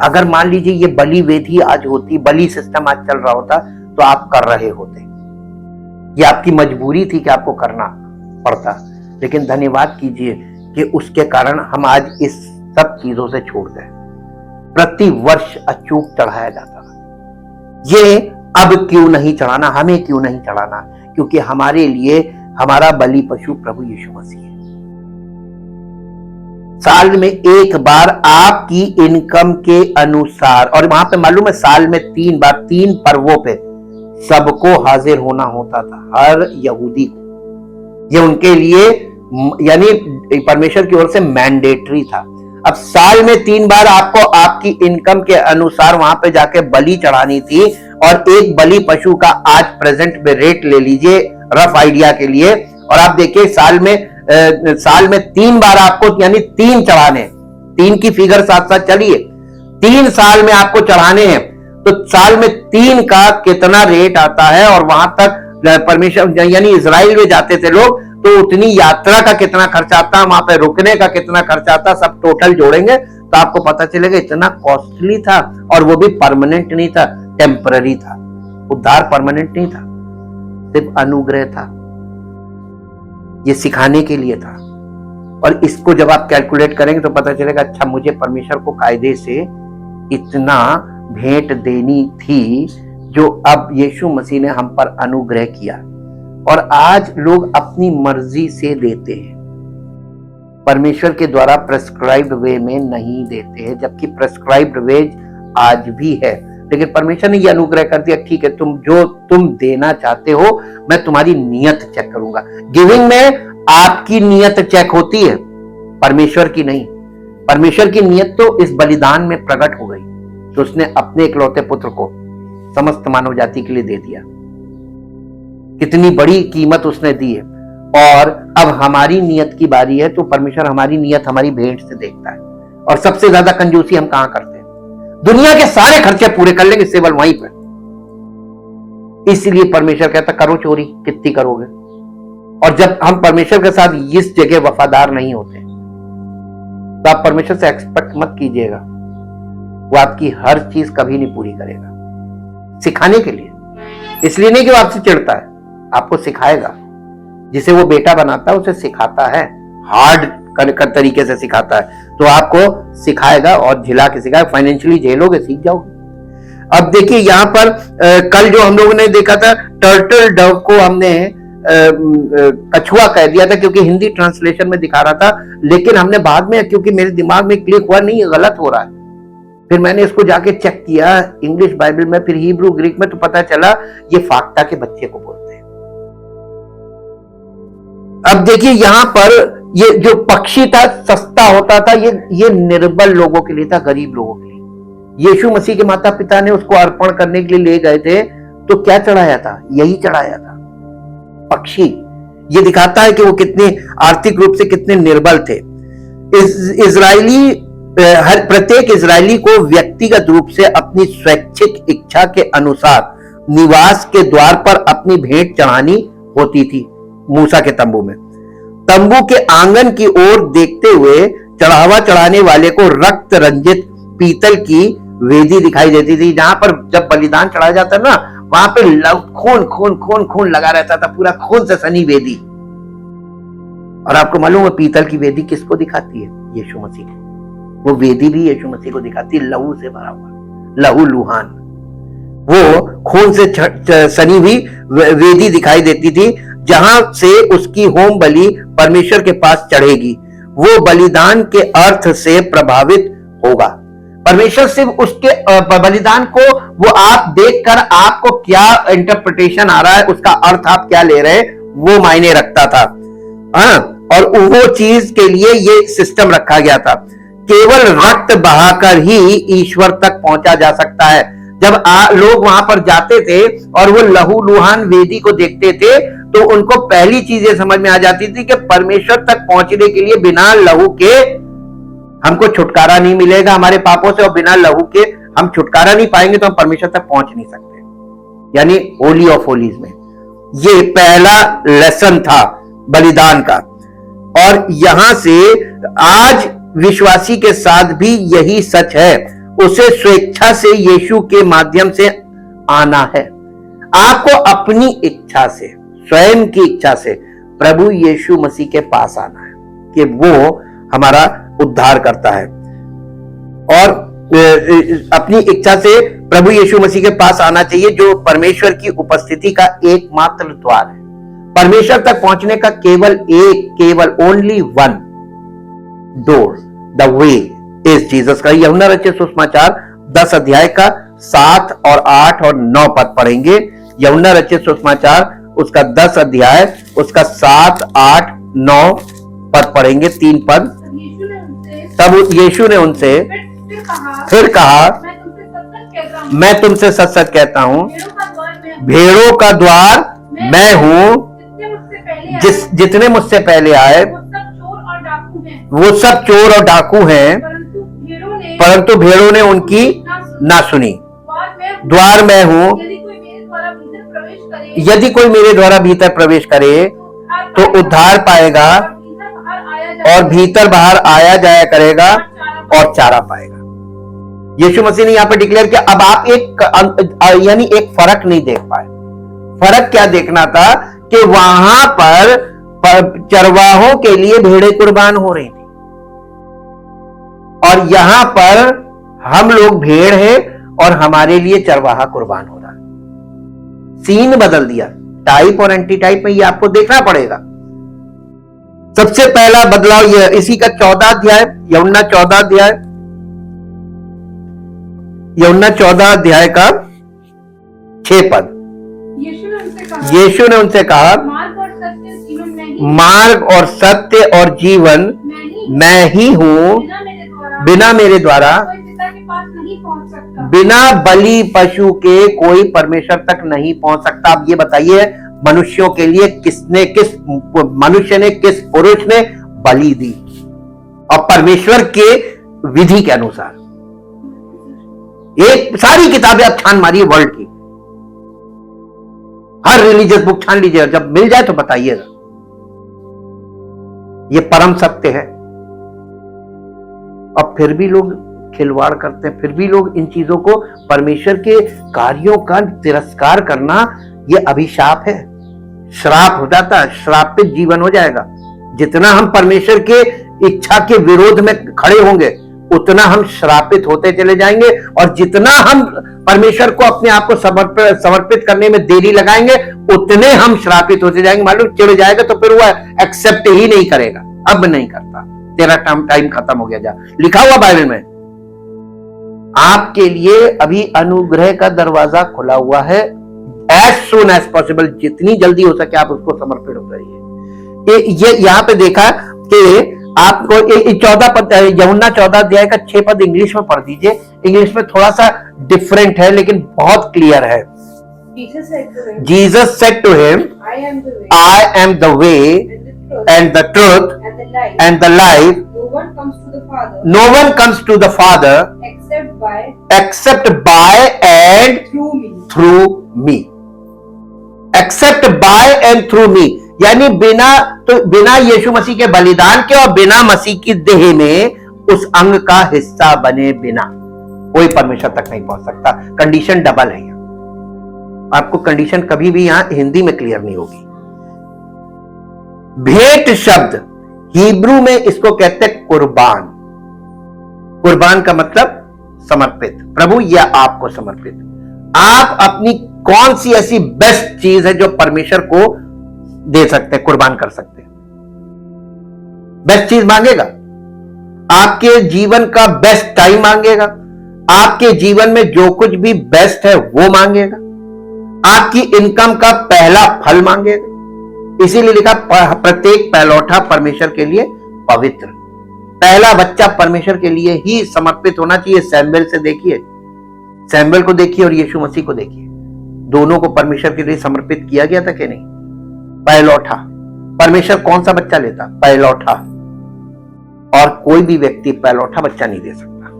अगर मान लीजिए ये बलि विधि आज होती, बलि सिस्टम आज चल रहा होता, तो आप कर रहे होते। ये आपकी मजबूरी थी कि आपको करना पड़ता। लेकिन धन्यवाद कीजिए कि उसके कारण हम आज इस सब चीजों से छूट गए। प्रति वर्ष अचूक चढ़ाया जाता था, ये अब क्यों नहीं चढ़ाना, हमें क्यों नहीं चढ़ाना? क्योंकि हमारे लिए हमारा बलि पशु प्रभु यीशु मसीह है। साल में एक बार आपकी इनकम के अनुसार, और वहां पे मालूम है साल में 3 बार 3 पर्वों पे सबको हाजिर होना होता था, हर यहूदी को। ये उनके लिए यानी परमेश्वर की ओर से मैंडेटरी था। अब साल में 3 बार आपको आपकी इनकम के अनुसार वहां पे जाके बलि चढ़ानी थी, और एक बलि पशु का आज प्रेजेंट में रेट ले लीजिए रफ आइडिया के लिए, और आप देखिए साल में 3 बार आपको, यानी 3 चढ़ाने, 3 की फिगर साथ साथ चलिए, 3 साल में आपको चढ़ाने हैं। तो साल में 3 का कितना रेट आता है, और वहां तक परमिशन यानी इजराइल में जाते थे लोग तो उतनी यात्रा का कितना खर्चा आता, वहां पे रुकने का कितना खर्चा आता, सब टोटल जोड़ेंगे तो आपको पता चलेगा इतना कॉस्टली था। और वो भी परमानेंट नहीं था, टेम्पररी था। उद्धार परमानेंट नहीं था, सिर्फ अनुग्रह था, ये सिखाने के लिए था। और इसको जब आप कैलकुलेट करेंगे तो पता चलेगा अच्छा मुझे परमेश्वर को कायदे से इतना भेंट देनी थी जो अब यीशु मसीह ने हम पर अनुग्रह किया। और आज लोग अपनी मर्जी से देते हैं, परमेश्वर के द्वारा प्रेस्क्राइब्ड वे में नहीं देते हैं, जबकि प्रेस्क्राइब्ड वे आज भी है। लेकिन परमेश्वर ने यह अनुग्रह कर दिया, ठीक है तुम देना चाहते हो, मैं तुम्हारी नियत चेक करूंगा। गिविंग में आपकी नियत चेक होती है, परमेश्वर की नहीं। परमेश्वर की नियत तो इस बलिदान में प्रकट हो गई, तो उसने अपने इकलौते पुत्र को समस्त मानव जाति के लिए दे दिया। कितनी बड़ी कीमत उसने दी है। और अब हमारी नियत की बारी है, तो परमेश्वर हमारी नियत हमारी भेंट से देखता है। और सबसे ज्यादा कंजूसी हम कहां करते हैं? दुनिया के सारे खर्चे पूरे कर लेंगे केवल वहीं पर। इसलिए परमेश्वर कहता करो चोरी, कितनी करोगे? और जब हम परमेश्वर के साथ इस जगह वफादार नहीं होते तो आप परमेश्वर से एक्सपेक्ट मत कीजिएगा, वो आपकी हर चीज कभी नहीं पूरी करेगा। सिखाने के लिए, इसलिए नहीं कि वो आपसे चिढ़ता है, आपको सिखाएगा। जिसे वो बेटा बनाता है उसे सिखाता है, हार्ड कर तरीके से सिखाता है, तो आपको सिखाएगा और झिला के सिखाएगा। फाइनेंशियली झेलोगे, सीख जाओगे। अब देखिए यहां पर कल जो हम लोगों ने देखा था, टर्टल डव को हमने कछुआ कह दिया था क्योंकि हिंदी ट्रांसलेशन में दिखा रहा था, लेकिन हमने बाद में, क्योंकि मेरे दिमाग में क्लिक हुआ नहीं, गलत हो रहा है, फिर मैंने इसको जाके चेक किया इंग्लिश बाइबल में, फिर हिब्रू ग्रीक में, तो पता चला ये फाक्टा के बच्चे को बोलते हैं। अब देखिए यहां पर ये जो पक्षी था, सस्ता होता था, ये निर्बल लोगों के लिए था, गरीब लोगों के लिए। यीशु मसीह के माता पिता ने उसको अर्पण करने के लिए ले गए थे, तो क्या चढ़ाया था? यही चढ़ाया था, पक्षी। ये दिखाता है कि वो कितने आर्थिक रूप से कितने निर्बल थे। प्रत्येक इजरायली को व्यक्तिगत रूप से अपनी स्वैच्छिक इच्छा के अनुसार निवास के द्वार पर अपनी भेंट चढ़ानी होती थी। मूसा के तंबू में, तंबू के आंगन की ओर देखते हुए चढ़ावा चढ़ाने वाले को रक्त रंजित पीतल की वेदी दिखाई देती थी। जहां पर जब बलिदान चढ़ाया जाता ना, वहां पे खून खून खून खून लगा रहता था, पूरा खून से सनी वेदी। और आपको मालूम है पीतल की वेदी किसको दिखाती है? यीशु मसीह को। वो वेदी भी यीशु मसीह को दिखाती है, लहू से भरा हुआ, लहू लुहान। वो खून से सनी हुई वेदी दिखाई देती थी, जहां से उसकी होम बलि परमेश्वर के पास चढ़ेगी। वो बलिदान के अर्थ से प्रभावित होगा। परमेश्वर सिर्फ उसके बलिदान को, वो आप देखकर आपको क्या इंटरप्रिटेशन आ रहा है, उसका अर्थ आप क्या ले रहे हैं, वो मायने रखता था। और वो चीज के लिए ये सिस्टम रखा गया था। केवल रक्त बहाकर ही ईश्वर तक पहुंचा जा सकता है। जब लोग वहां पर जाते थे और वो लहू लुहान वेदी को देखते थे, तो उनको पहली चीज ये समझ में आ जाती थी कि परमेश्वर तक पहुंचने के लिए बिना लहू के हमको छुटकारा नहीं मिलेगा हमारे पापों से, और बिना लहू के हम छुटकारा नहीं पाएंगे तो हम परमेश्वर तक पहुंच नहीं सकते। यानी होली ऑफ होलीज में ये पहला लेसन था बलिदान का। और यहां से आज विश्वासी के साथ भी यही सच है। उसे स्वेच्छा से यीशु के माध्यम से आना है। आपको अपनी इच्छा से, स्वयं की इच्छा से प्रभु यीशु मसीह के पास आना है कि वो हमारा उद्धार करता है। और अपनी इच्छा से प्रभु यीशु मसीह के पास आना चाहिए, जो परमेश्वर की उपस्थिति का एकमात्र द्वार है। परमेश्वर तक पहुंचने का केवल only one door, the way is Jesus का। यूहन्ना रचित सुसमाचार 10 अध्याय का 7 और 8 और 9 पद पढ़ेंगे। यूहन्ना रचित सुसमाचार उसका 10 अध्याय उसका 7, 8, 9 पद पढ़ेंगे, 3 पद। तब यीशु ने उनसे फिर कहा, मैं तुमसे सच सच कहता हूं, भेड़ों का द्वार मैं हूं। जितने मुझसे पहले आए वो सब चोर और डाकू हैं, परंतु भेड़ों ने उनकी ना सुनी। द्वार मैं हूँ, यदि कोई मेरे द्वारा भीतर प्रवेश करे तो उद्धार पाएगा और भीतर बाहर आया जाया करेगा और चारा पाएगा। यीशु मसीह ने यहाँ पे डिक्लेयर किया। अब आप एक यानी एक फर्क नहीं देख पाए। फर्क क्या देखना था कि वहां पर चरवाहों के लिए भेड़ें कुर्बान हो रही थी और यहां पर हम लोग भेड़ हैं और हमारे लिए चरवाहा कुर्बान हो रहा है। सीन बदल दिया। टाइप और एंटी टाइप में ये आपको देखना पड़ेगा। सबसे पहला बदलाव यह, इसी का 14 अध्याय, यूहन्ना 14 अध्याय, यूहन्ना 14 अध्याय का 6 पद। यीशु ने उनसे कहा, मार्ग और सत्य और जीवन मैं ही हूं, बिना मेरे द्वारा बिना बलि पशु के कोई परमेश्वर तक नहीं पहुंच सकता। अब ये बताइए, मनुष्यों के लिए मनुष्य ने किस पुरुष ने बलि दी? और परमेश्वर के विधि के अनुसार। एक सारी किताबें आप छान मारिए वर्ल्ड की, हर रिलीजियस बुक छान लीजिए, जब मिल जाए तो बताइएगा। ये परम सत्य है। अब फिर भी लोग खिलवाड़ करते हैं, फिर भी लोग इन चीजों को, परमेश्वर के कार्यों का तिरस्कार करना ये अभिशाप है, श्राप हो जाता है, श्रापित जीवन हो जाएगा। जितना हम परमेश्वर के इच्छा के विरोध में खड़े होंगे उतना हम श्रापित होते चले जाएंगे, और जितना हम परमेश्वर को अपने आप को समर्पित करने में देरी लगाएंगे उतने हम श्रापित होते जाएंगे। मालूम चिढ़ जाएगा तो फिर वह एक्सेप्ट ही नहीं करेगा। अब नहीं करता, तेरा टाइम खत्म हो गया। जा लिखा हुआ बाइबल में, आपके लिए अभी अनुग्रह का दरवाजा खुला हुआ है। एज सून एज पॉसिबल, जितनी जल्दी हो सके आप उसको समर्पित हो जाइए। ये यहां पे देखा कि आपको 14 पद, यूहन्ना 14 अध्याय का 6 पद इंग्लिश में पढ़ दीजिए। इंग्लिश में थोड़ा सा डिफरेंट है लेकिन बहुत क्लियर है। Jesus said to him, I am the way and the truth and the life. No one comes to the Father except by and through me. Except by and through me, यानी बिना यीशु मसीह के बलिदान के और बिना मसीह की देह में उस अंग का हिस्सा बने बिना कोई परमेश्वर तक नहीं पहुंच सकता। कंडीशन डबल है। आपको कंडीशन कभी भी यहां हिंदी में क्लियर नहीं होगी। भेंट शब्द हिब्रू में इसको कहते हैं कुर्बान। कुर्बान का मतलब समर्पित। प्रभु या आपको समर्पित, आप अपनी कौन सी ऐसी बेस्ट चीज है जो परमेश्वर को दे सकते हैं, कुर्बान कर सकते हैं? बेस्ट चीज मांगेगा, आपके जीवन का बेस्ट टाइम मांगेगा, आपके जीवन में जो कुछ भी बेस्ट है वो मांगेगा, आपकी इनकम का पहला फल मांगेगा। इसीलिए लिखा प्रत्येक पहलौठा परमेश्वर के लिए पवित्र। पहला बच्चा परमेश्वर के लिए ही समर्पित होना चाहिए। सैमुएल से देखिए, सैमुएल को देखिए और यीशु मसीह को देखिए, दोनों को परमेश्वर के लिए समर्पित किया गया था कि नहीं? पहलौठा। परमेश्वर कौन सा बच्चा लेता? पहलौठा। और कोई भी व्यक्ति पहलौठा बच्चा नहीं दे सकता।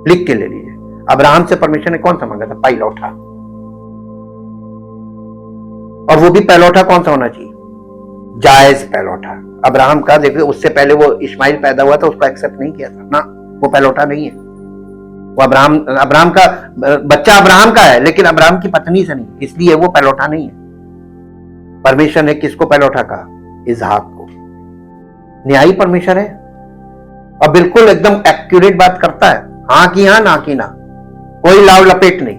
लिख के ले लीजिए, अब्राहम से परमेश्वर ने कौन सा मांगा था? पहलौठा। और वो भी पहलौठा कौन सा होना चाहिए? जायज पहलौठा। अब्राहम का देखिए, उससे पहले वो इस्माइल पैदा हुआ था, उसको एक्सेप्ट नहीं किया था ना, वो पहलौठा नहीं है। वो अब्राहम का बच्चा अब्राहम का है लेकिन अब्राहम की पत्नी से नहीं, इसलिए वो पहलौठा नहीं है। परमेश्वर ने किसको पहलौठा कहा? इसहाक को। न्यायी परमेश्वर है और बिल्कुल एकदम एक्यूरेट बात करता है, हां की हां, ना की ना, कोई लाव लपेट नहीं।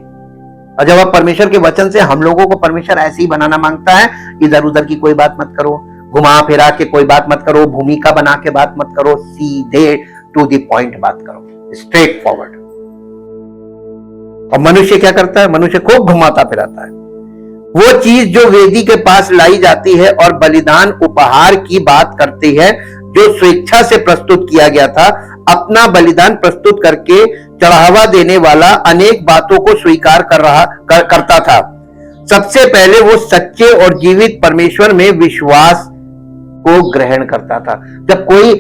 और जब आप परमेश्वर के वचन से हम लोगों को परमेश्वर ऐसे ही बनाना मांगता है, इधर उधर की कोई बात मत करो, घुमा फिरा के कोई बात मत करो, भूमिका बना के बात मत करो, सीधे टू द पॉइंट बात करो, स्ट्रेट फॉरवर्ड। और मनुष्य क्या करता है? मनुष्य खूब घुमाता फिराता है। वो चीज जो वेदी के पास लाई जाती है और बलिदान उपहार की बात करती है, जो स्वेच्छा से प्रस्तुत किया गया था, अपना बलिदान प्रस्तुत करके चढ़ावा देने वाला अनेक बातों को स्वीकार करता था। सबसे पहले वो सच्चे और जीवित परमेश्वर में विश्वास को ग्रहण करता था। जब कोई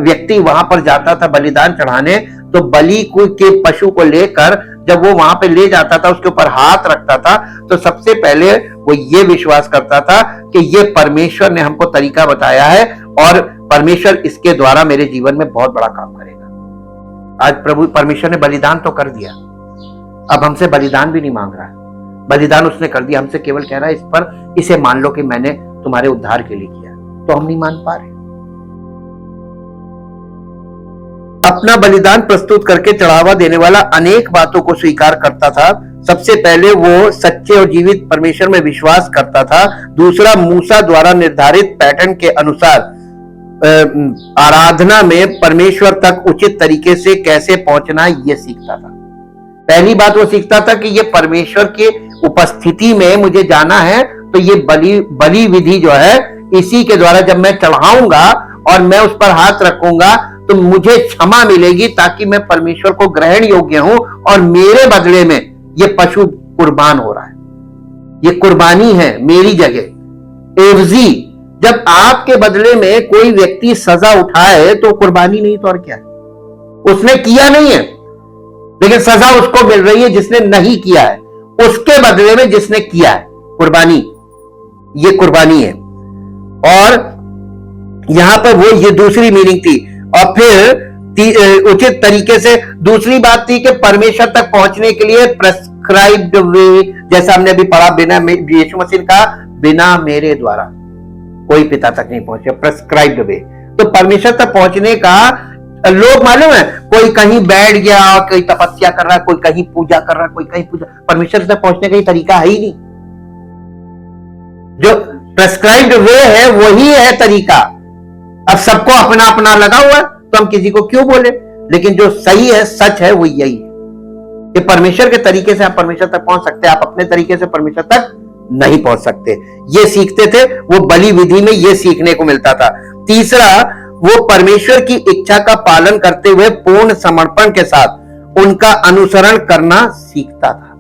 व्यक्ति वहां पर जाता था बलिदान चढ़ाने, तो बलि के पशु को लेकर जब वो वहां पे ले जाता था, उसके ऊपर हाथ रखता था, तो सबसे पहले वो ये विश्वास करता था कि ये परमेश्वर ने हमको तरीका बताया है और परमेश्वर इसके द्वारा मेरे जीवन में बहुत बड़ा काम करेगा। आज प्रभु परमेश्वर ने बलिदान तो कर दिया, अब हमसे बलिदान भी नहीं मांग रहा है, बलिदान उसने कर दिया, हमसे केवल कह रहा है इस पर इसे मान लो कि मैंने तुम्हारे उद्धार के लिए किया, तो हम नहीं मान पा रहे। अपना बलिदान प्रस्तुत करके चढ़ावा देने वाला अनेक बातों को स्वीकार करता था। सबसे पहले वो सच्चे और जीवित परमेश्वर में विश्वास करता था। दूसरा, मूसा द्वारा निर्धारित पैटर्न के अनुसार आराधना में परमेश्वर तक उचित तरीके से कैसे पहुंचना ये सीखता था। पहली बात वो सीखता था कि ये परमेश्वर के उपस्थिति में मुझे जाना है, तो ये बलि विधि जो है, इसी के द्वारा जब मैं चढ़ाऊंगा और मैं उस पर हाथ रखूंगा तो मुझे क्षमा मिलेगी, ताकि मैं परमेश्वर को ग्रहण योग्य हूं और मेरे बदले में ये पशु कुर्बान हो रहा है, ये कुर्बानी है मेरी जगह। एवजी, जब आपके बदले में कोई व्यक्ति सजा उठाए तो कुर्बानी नहीं तो और क्या है, उसने किया नहीं है लेकिन सजा उसको मिल रही है जिसने नहीं किया है, उसके बदले में जिसने किया है। कुर्बानी, ये कुर्बानी है। और यहां पर वो ये दूसरी मीनिंग थी। और फिर उचित तरीके से दूसरी बात थी कि परमेश्वर तक पहुंचने के लिए प्रेस्क्राइब्ड वे, जैसा हमने अभी पढ़ा, बिना यीशु मसीह का बिना मेरे द्वारा कोई पिता तक नहीं पहुंचे, प्रेस्क्राइब्ड वे। तो परमेश्वर तक पहुंचने का, लोग मालूम है, कोई कहीं बैठ गया और कोई तपस्या कर रहा है, कोई कहीं पूजा कर रहा है, कोई कहीं पूजा, परमेश्वर तक पहुंचने का ही तरीका है ही नहीं। जो प्रेस्क्राइब्ड वे है वही है तरीका। अब सबको अपना अपना लगा हुआ है तो हम किसी को क्यों बोले, लेकिन जो सही है, सच है, वो यही है कि परमेश्वर के तरीके से आप परमेश्वर तक पहुंच सकते हैं, आप अपने तरीके से परमेश्वर तक नहीं पहुंच सकते। ये सीखते थे, वो बलि विधि में ये सीखने को मिलता था। तीसरा, वो परमेश्वर की इच्छा का पालन करते हुए पूर्ण समर्पण के साथ उनका अनुसरण करना सीखता था।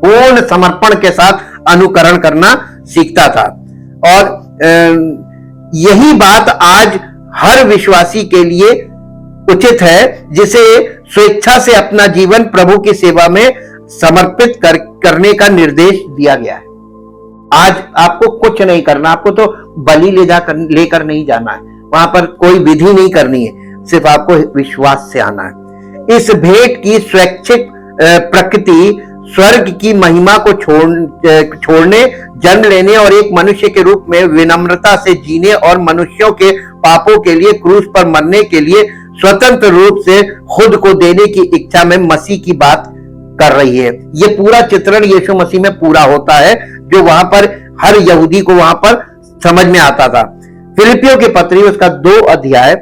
पूर्ण समर्पण के साथ अनुकरण करना सीखता था। और यही बात आज हर विश्वासी के लिए उचित है, जिसे स्वेच्छा से अपना जीवन प्रभु की सेवा में समर्पित करने का निर्देश दिया गया है। आज आपको कुछ नहीं करना, आपको तो बलि लेकर नहीं जाना है, वहां पर कोई विधि नहीं करनी है, सिर्फ आपको विश्वास से आना है। इस भेंट की स्वैच्छिक प्रकृति स्वर्ग की महिमा को छोड़ने, जन्म लेने और एक मनुष्य के रूप में विनम्रता से जीने और मनुष्यों के पापों के लिए क्रूस पर मरने के लिए स्वतंत्र रूप से खुद को देने की इच्छा में मसीह की बात कर रही है। ये पूरा चित्रण यीशु मसीह में पूरा होता है, जो वहां पर हर यहूदी को वहां पर समझ में आता था। फिलिपियों की पत्री, उसका 2 अध्याय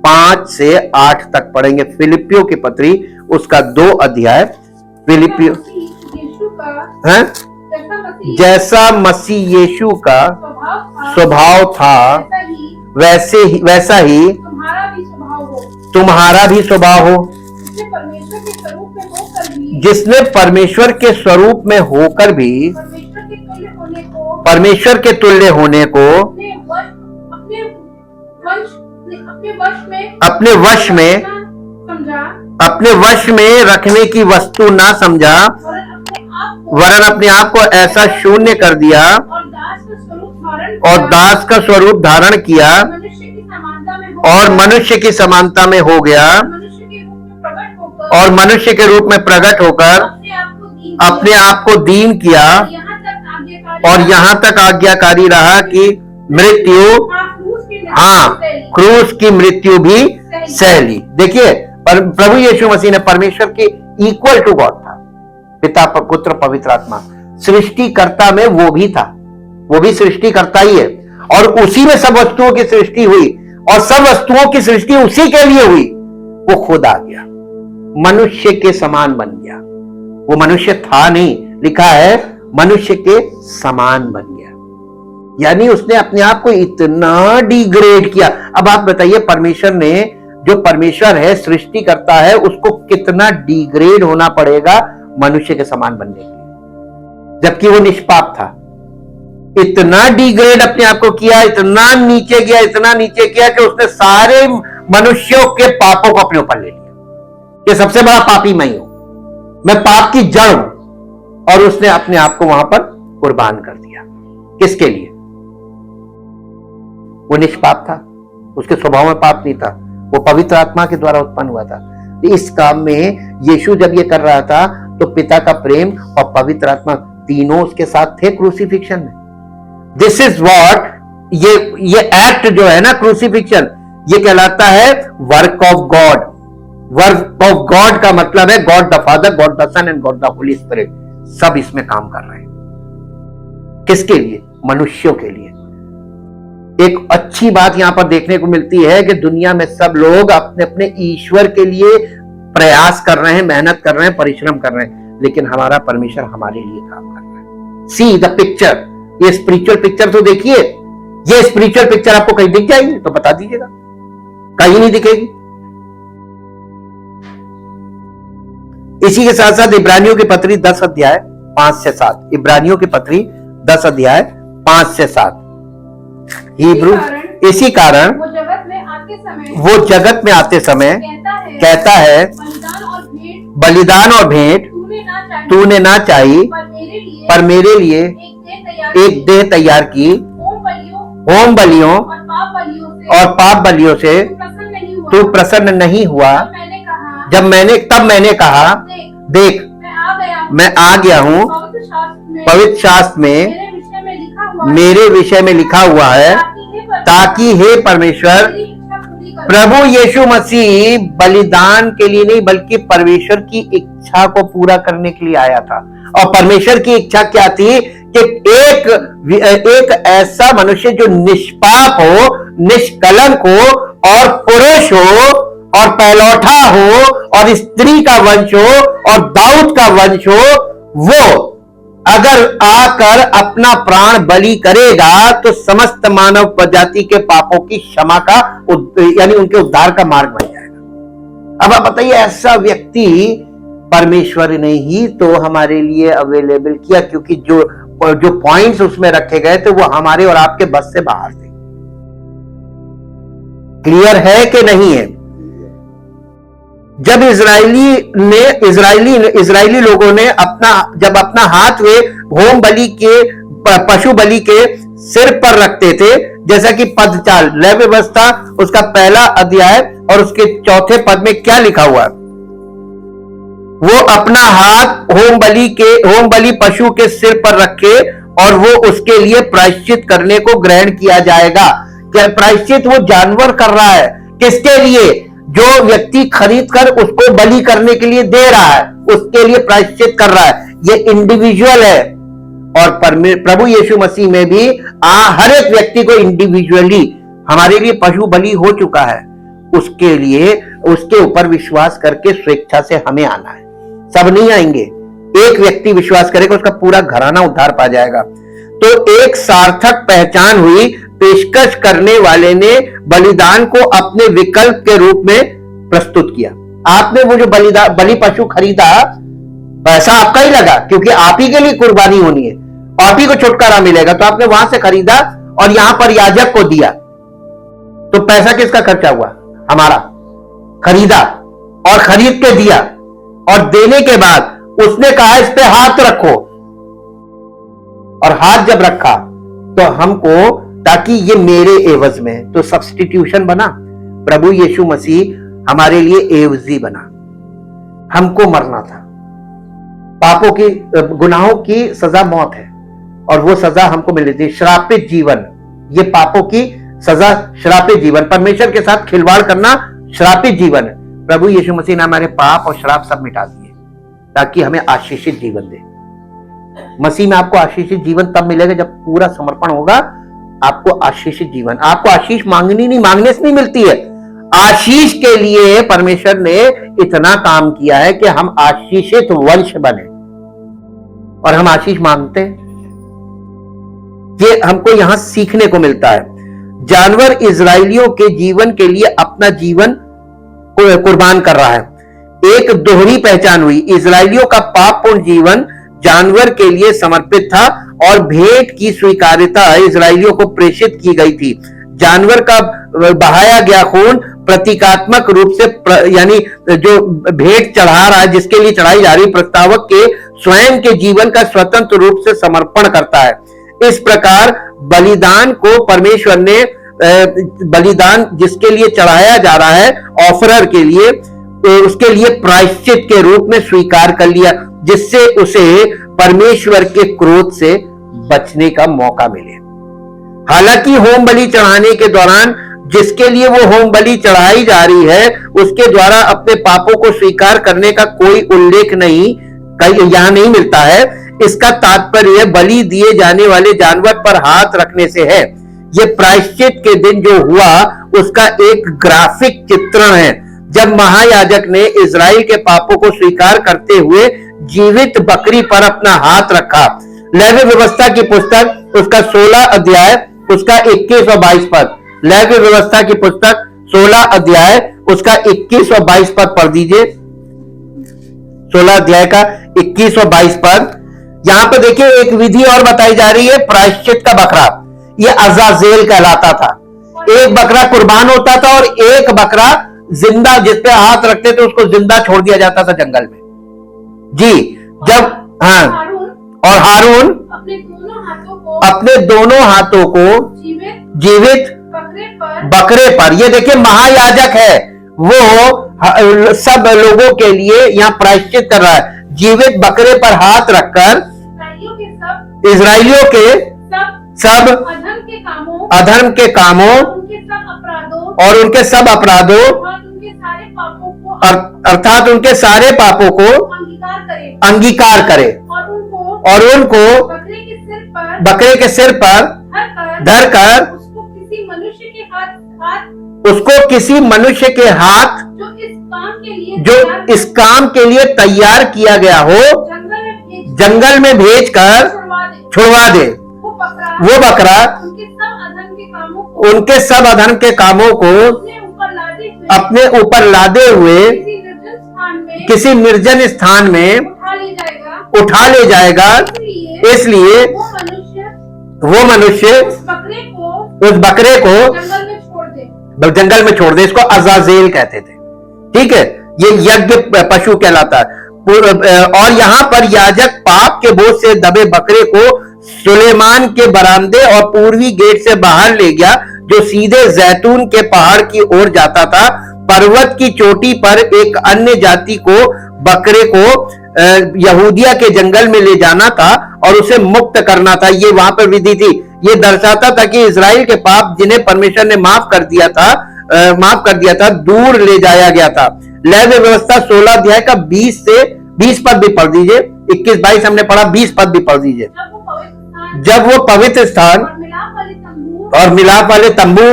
5 से 8 तक पढ़ेंगे। फिलिपियों की पत्री, उसका 2 अध्याय। फिलिपियों, जैसा मसीह यीशु का स्वभाव था वैसा ही तुम्हारा भी स्वभाव हो, जिसने परमेश्वर के स्वरूप में होकर भी परमेश्वर के तुल्य होने को अपने वश में रखने की वस्तु ना समझा, वरन अपने आप को ऐसा शून्य कर दिया और दास का स्वरूप धारण किया और मनुष्य की समानता में हो गया और मनुष्य के रूप में प्रकट होकर अपने आप को दीन किया और यहाँ तक आज्ञाकारी रहा कि मृत्यु, क्रूस की मृत्यु भी सह ली। देखिए, प्रभु यीशु मसीह ने परमेश्वर के इक्वल टू गॉड था, पिता, पुत्र, पवित्र आत्मा। सृष्टिकर्ता में वो भी था, वो भी सृष्टिकर्ता ही है, और उसी में सब वस्तुओं की सृष्टि हुई और सब वस्तुओं की सृष्टि उसी के लिए हुई। वो खुद आ गया, मनुष्य के समान बन गया। वो मनुष्य था नहीं, लिखा है मनुष्य के समान बन गया, यानी उसने अपने आप को इतना डिग्रेड किया। अब आप बताइए, परमेश्वर ने, जो परमेश्वर है, सृष्टि करता है, उसको कितना डिग्रेड होना पड़ेगा मनुष्य के समान बनने के लिए, जबकि वो निष्पाप था। इतना डिग्रेड अपने आप को किया, इतना नीचे गया, इतना नीचे किया कि उसने सारे मनुष्यों के पापों को अपने ऊपर ले लिया कि सबसे बड़ा पापी मैं हूं। मैं पाप की जड़ हूं, और उसने अपने आप को वहां पर कुर्बान कर दिया। किसके लिए? वो निष्पाप था, उसके स्वभाव में पाप नहीं था, वो पवित्र आत्मा के द्वारा उत्पन्न हुआ था। इस काम में यीशु जब ये कर रहा था तो पिता का प्रेम और पवित्र आत्मा तीनों उसके साथ थे क्रूसिफिक्शन में। दिस इज व्हाट, ये एक्ट जो है ना क्रूसिफिक्शन, ये कहलाता है work of God. Work of God का मतलब है God the father, God the son and God the holy spirit, सब इसमें काम कर रहे हैं। किसके लिए? मनुष्यों के लिए। एक अच्छी बात यहां पर देखने को मिलती है कि दुनिया में सब लोग अपने अपने ईश्वर के लिए प्रयास कर रहे हैं, मेहनत कर रहे हैं, परिश्रम कर रहे हैं, लेकिन हमारा परमेश्वर हमारे लिए काम कर रहा है। सी द पिक्चर, ये स्पिरिचुअल पिक्चर तो देखिए। ये स्पिरिचुअल पिक्चर आपको कहीं दिख जाएगी तो बता दीजिएगा, कहीं नहीं दिखेगी। इसी के साथ साथ इब्रानियों की पत्री 10 अध्याय 5 से 7, इब्रानियों की पत्री 10 अध्याय 5 से 7, हिब्रू। इसी कारण वो जगत में आते समय कहता है बलिदान और भेंट तूने ना चाहिए, पर मेरे लिए एक देह तैयार की, होम बलियों और पाप बलियों से तू प्रसन्न नहीं हुआ। तब मैंने कहा देख मैं आ गया हूं, पवित्र शास्त्र में मेरे विषय में लिखा हुआ है, ताकि हे परमेश्वर, प्रभु यीशु मसीह बलिदान के लिए नहीं बल्कि परमेश्वर की इच्छा को पूरा करने के लिए आया था। और परमेश्वर की इच्छा क्या थी कि एक ऐसा मनुष्य जो निष्पाप हो, निष्कलंक हो और पुरुष हो और पहलौठा हो और स्त्री का वंश हो और दाऊद का वंश हो, वो अगर आकर अपना प्राण बलि करेगा तो समस्त मानव प्रजाति के पापों की क्षमा का यानी उनके उद्धार का मार्ग बन जाएगा। अब आप बताइए, ऐसा व्यक्ति परमेश्वर ने ही तो हमारे लिए अवेलेबल किया, क्योंकि जो पॉइंट्स उसमें रखे गए थे वो हमारे और आपके बस से बाहर थे। क्लियर है कि नहीं है? जब इजरायली लोगों ने अपना हाथ वे होम बलि के, पशु बलि के सिर पर रखते थे, जैसा कि पदचाल लय व्यवस्था उसका 1 अध्याय और उसके 4 पद में क्या लिखा हुआ है? वो अपना हाथ होम बलि पशु के सिर पर रखे और वो उसके लिए प्रायश्चित करने को ग्रहण किया जाएगा। क्या प्रायश्चित वो जानवर कर रहा है? किसके लिए? जो व्यक्ति खरीद कर उसको बलि करने के लिए दे रहा है, उसके लिए प्रायश्चित कर रहा है। ये इंडिविजुअल है। और प्रभु यीशु मसीह में भी हर एक व्यक्ति को इंडिविजुअली हमारे लिए पशु बलि हो चुका है। उसके लिए उसके ऊपर विश्वास करके स्वेच्छा से हमें आना है। सब नहीं आएंगे, एक व्यक्ति विश्वास करेगा उसका पूरा घराना उद्धार पा जाएगा। तो एक सार्थक पहचान हुई। पेशकश करने वाले ने बलिदान को अपने विकल्प के रूप में प्रस्तुत किया। आपने वो जो बलि पशु खरीदा, पैसा आपका ही लगा, क्योंकि आप ही के लिए कुर्बानी होनी है, आप ही को छुटकारा मिलेगा, तो आपने वहां से खरीदा और यहां पर याजक को दिया। तो पैसा किसका खर्चा हुआ? हमारा। खरीदा और खरीद के दिया, और देने के बाद उसने कहा इस पे हाथ रखो, और हाथ जब रखा तो हमको, ताकि ये मेरे एवज में, तो सब्स्टिट्यूशन बना। प्रभु यीशु मसीह हमारे लिए एवजी बना। हमको मरना था, पापों की, गुनाहों की सजा मौत है, और वो सजा हमको मिली थी, श्रापित जीवन। ये पापों की सजा, श्रापित जीवन, परमेश्वर के साथ खिलवाड़ करना श्रापित जीवन है। प्रभु यीशु मसीह ने हमारे पाप और श्राप सब मिटा दिए, ताकि हमें आशीषित जीवन दे। मसीह में आपको आशीषित जीवन तब मिलेगा जब पूरा समर्पण होगा। आपको आशीषित जीवन, आपको आशीष मांगने से नहीं मिलती है। आशीष के लिए परमेश्वर ने इतना काम किया है कि हम आशीषित वंश बने, और हम आशीष मांगते हैं। ये हमको यहां सीखने को मिलता है। जानवर इजरायलियों के जीवन के लिए अपना जीवन कुर्बान कर रहा है। एक दोहरी पहचान हुई। इजरायलियों का पापपूर्ण जीवन जानवर के लिए समर्पित था, और भेंट की स्वीकार्यता इजरायलियों को प्रेषित की गई थी। जानवर का बहाया गया खून प्रतीकात्मक रूप से यानी जो भेंट चढ़ा रहा है, जिसके लिए चढ़ाई जा रही, प्रस्तावक के स्वयं के जीवन का स्वतंत्र रूप से समर्पण करता है। इस प्रकार बलिदान को परमेश्वर ने बलिदान जिसके लिए चढ़ाया जा रहा है, ऑफरर के लिए, उसके लिए प्रायश्चित के रूप में स्वीकार कर लिया, जिससे उसे परमेश्वर के क्रोध से बचने का मौका मिले। हालांकि होम बलि चढ़ाने के दौरान जिसके लिए वो होम बलि चढ़ाई जा रही है, उसके द्वारा अपने पापों को स्वीकार करने का कोई उल्लेख नहीं यहां नहीं मिलता है। इसका तात्पर्य बलि दिए जाने वाले जानवर पर हाथ रखने से है। यह प्रायश्चित के दिन जो हुआ उसका एक ग्राफिक चित्रण है, जब महायाजक ने इजराइल के पापों को स्वीकार करते हुए जीवित बकरी पर अपना हाथ रखा। लेवी व्यवस्था की पुस्तक उसका 16 अध्याय उसका 21 और 22 पद, लेवी व्यवस्था की पुस्तक 16 अध्याय उसका 21 और 22 पद पढ़ दीजिए। 16 अध्याय का 21 और 22 पद। यहां पर देखिए एक विधि और बताई जा रही है, प्रायश्चित का बकरा। यह अजाजेल कहलाता था। एक बकरा कुर्बान होता था और एक बकरा जिंदा, जिस पे हाथ रखते थे उसको जिंदा छोड़ दिया जाता था जंगल में जी। जब हाँ, और हारून अपने दोनों हाथों को जीवित बकरे पर, ये देखिए महायाजक है, वो सब लोगों के लिए यहाँ प्रायश्चित कर रहा है। जीवित बकरे पर हाथ रखकर इजराइलियों के सब अधर्म के कामों और उनके सब अपराधों अर्थात उनके सारे पापों को अंगीकार करे और उनको बकरे के सिर पर धरकर उसको किसी मनुष्य के हाथ जो इस काम के लिए तैयार किया गया हो जंगल में भेजकर छुड़वा दे। वो बकरा उनके सब अधर्म के कामों को अपने ऊपर लादे हुए किसी निर्जन स्थान में उठा ले जाएगा। इसलिए वो मनुष्य उस बकरे को जंगल में छोड़ दे। इसको अजाजेल कहते थे, ठीक है। ये यज्ञ पशु कहलाता है। और यहां पर याजक पाप के बोझ से दबे बकरे को सुलेमान के बरामदे और पूर्वी गेट से बाहर ले गया, जो सीधे जैतून के पहाड़ की ओर जाता था। पर्वत की चोटी पर एक अन्य जाति को बकरे को यहूदिया के जंगल में ले जाना था और उसे मुक्त करना था। ये वहां पर विधि थी। ये दर्शाता था कि इजराइल के पाप जिन्हें परमेश्वर ने माफ कर दिया था दूर ले जाया गया था। लेवी व्यवस्था 16 अध्याय का 20 पद भी पढ़ दीजिए। 21-22 हमने पढ़ा, 20 पद भी पढ़ दीजिए। जब वो पवित्र स्थान और मिलाप वाले तंबू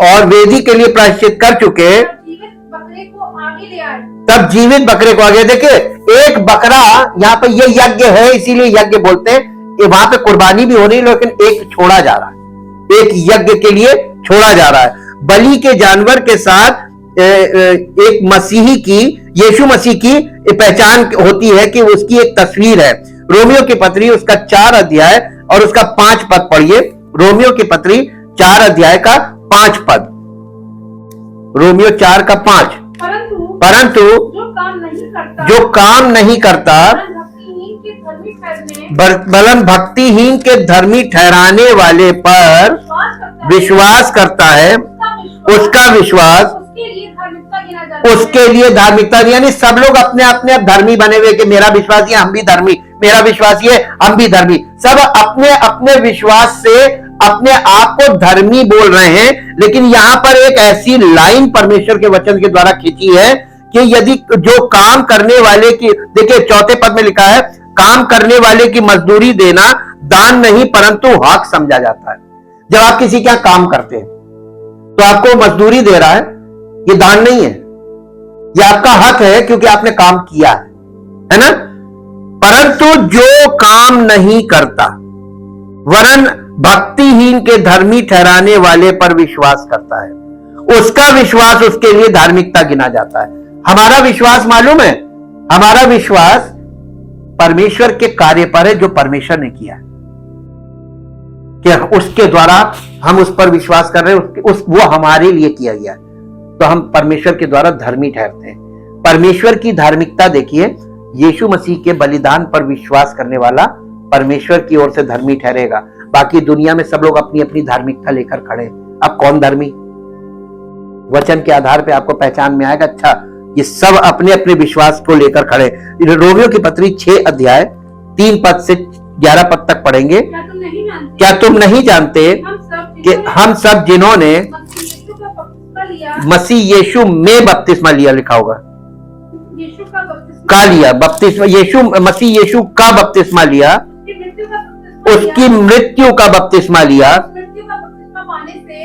और वेदी के लिए प्रायश्चित कर चुके, तब जीवित बकरे को आगे। देखिए एक बकरा, यहाँ पे ये यज्ञ है इसीलिए यज्ञ बोलते हैं। वहां पे कुर्बानी भी हो रही है, लेकिन एक छोड़ा जा रहा है, एक यज्ञ के लिए छोड़ा जा रहा है। बलि के जानवर के साथ एक मसीही की, यीशु मसीह की पहचान होती है कि उसकी एक तस्वीर है। रोमियो की पत्री उसका 4 अध्याय और उसका 5 पद पढ़िए। रोमियो की पत्री 4 अध्याय का 5 पद। रोमियो 4 का 5। परंतु जो काम नहीं करता बलन भक्तिहीन के धर्मी ठहराने वाले पर विश्वास करता है, उसका विश्वास उसके लिए धार्मिकता। यानी सब लोग अपने अपने धर्मी बने हुए कि मेरा विश्वास ये हम भी धर्मी, मेरा विश्वास ये हम भी धर्मी। सब अपने अपने विश्वास से अपने आप को धर्मी बोल रहे हैं। लेकिन यहां पर एक ऐसी लाइन परमेश्वर के वचन के द्वारा खींची है कि यदि जो काम करने वाले की, देखिए 4 पद में लिखा है, काम करने वाले की मजदूरी देना दान नहीं परंतु हक समझा जाता है। जब आप किसी के यहां काम करते हैं तो आपको मजदूरी दे रहा है, ये दान नहीं है, ये आपका हक है क्योंकि आपने काम किया है ना। परंतु जो काम नहीं करता वरन भक्तिहीन के धर्मी ठहराने वाले पर विश्वास करता है, उसका विश्वास उसके लिए धार्मिकता गिना जाता है। हमारा विश्वास मालूम है, हमारा विश्वास परमेश्वर के कार्य पर है जो परमेश्वर ने किया। कि उसके द्वारा हम उस पर विश्वास कर रहे हैं, वो हमारे लिए किया गया, तो हम परमेश्वर के द्वारा धर्मी ठहरते हैं। परमेश्वर की धार्मिकता देखिए, यीशु मसीह के बलिदान पर विश्वास करने वाला परमेश्वर की ओर से धर्मी ठहरेगा। बाकी दुनिया में सब लोग अपनी अपनी धार्मिकता लेकर खड़े। अब कौन धर्मी? वचन के आधार पे आपको पहचान में आएगा, अच्छा ये सब अपने अपने विश्वास को लेकर खड़े। रोमियो की पत्री 6 अध्याय 3 पद से 11 पद तक पढ़ेंगे। क्या तुम नहीं जानते कि हम सब जिन्होंने मसीह यीशु में बपतिस्मा लिया, लिखा होगा का लिया, बपतिस्मा यीशु मसीह यीशु का बपतिस्मा लिया, उसकी मृत्यु का बपतिस्मा लिया,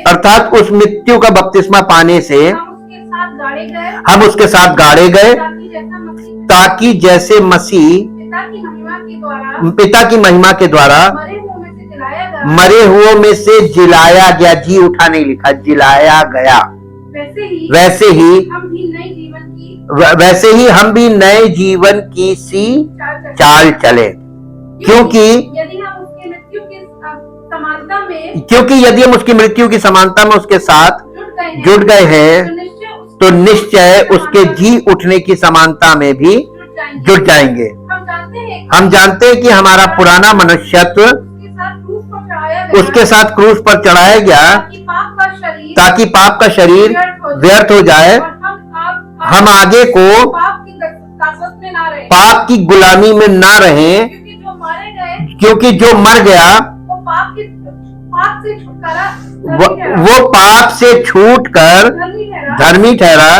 अर्थात उस मृत्यु का बपतिस्मा पाने से हम उसके साथ गाड़े गए, ताकि जैसे मसीह पिता की महिमा के द्वारा मरे हुओं में से जिलाया गया, जी उठा नहीं लिखा, जिलाया गया, वैसे ही हम भी नए जीवन की सी चाल चले। क्योंकि यदि हम उसकी मृत्यु की समानता में उसके साथ जुड़ गए हैं, तो निश्चय उसके जी उठने की समानता में भी जुड़ जाएंगे। हम जानते हैं कि हमारा पुराना मनुष्यत्व उसके साथ क्रूस पर चढ़ाया गया, ताकि पाप का शरीर व्यर्थ हो जाए, हम आगे को पाप की गुलामी में ना रहें, क्योंकि जो मर गया वो पाप से छूटकर धर्मी ठहरा।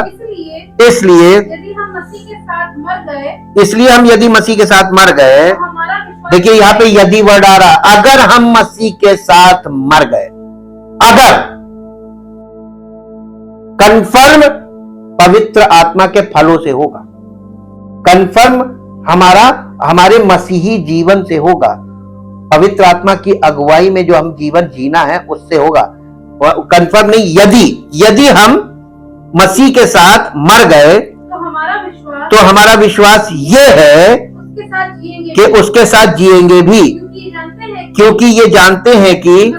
इसलिए हम यदि मसीह के साथ मर गए, देखिए यहाँ पे यदि वर्ड आ रहा, अगर हम मसीह के साथ मर गए, अगर कंफर्म पवित्र आत्मा के फलों से होगा, कंफर्म हमारे मसीही जीवन से होगा, पवित्र आत्मा की अगुवाई में जो हम जीवन जीना है उससे होगा। कंफर्म नहीं, यदि हम मसीह के साथ मर गए तो हमारा विश्वास ये है कि उसके साथ जिएंगे भी, क्योंकि ये जानते हैं कि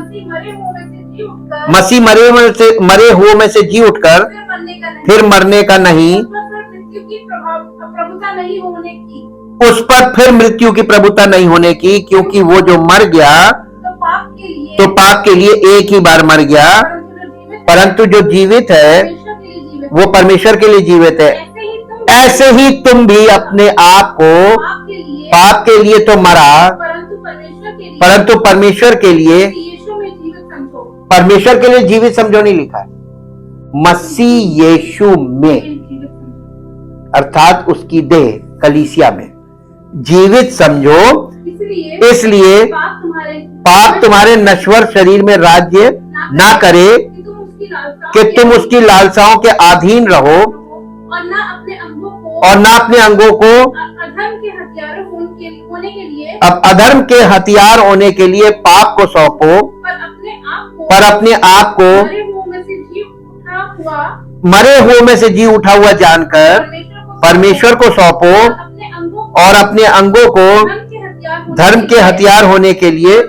मसीह मरे हुओं में से जी उठकर फिर मरने का नहीं, उस पर फिर मृत्यु की प्रभुता नहीं होने की, क्योंकि वो जो मर गया तो पाप के लिए एक ही बार मर गया, परंतु जो जीवित है वो परमेश्वर के लिए जीवित है। ऐसे ही तुम भी अपने आप को पाप के लिए तो मरा, परंतु परमेश्वर के लिए जीवित समझो, नहीं लिखा, मसीह यीशु में, अर्थात उसकी देह कलीसिया में जीवित समझो। इसलिए पाप तुम्हारे नश्वर शरीर में राज्य ना करे कि तुम उसकी लालसाओं के अधीन रहो, और ना अपने अंगों को अब अधर्म के हथियार होने के लिए पाप को सौंपो, पर अपने आप को मरे हुए में से जी उठा हुआ जानकर परमेश्वर को सौंपो, और अपने अंगों को धर्म के हथियार होने के लिए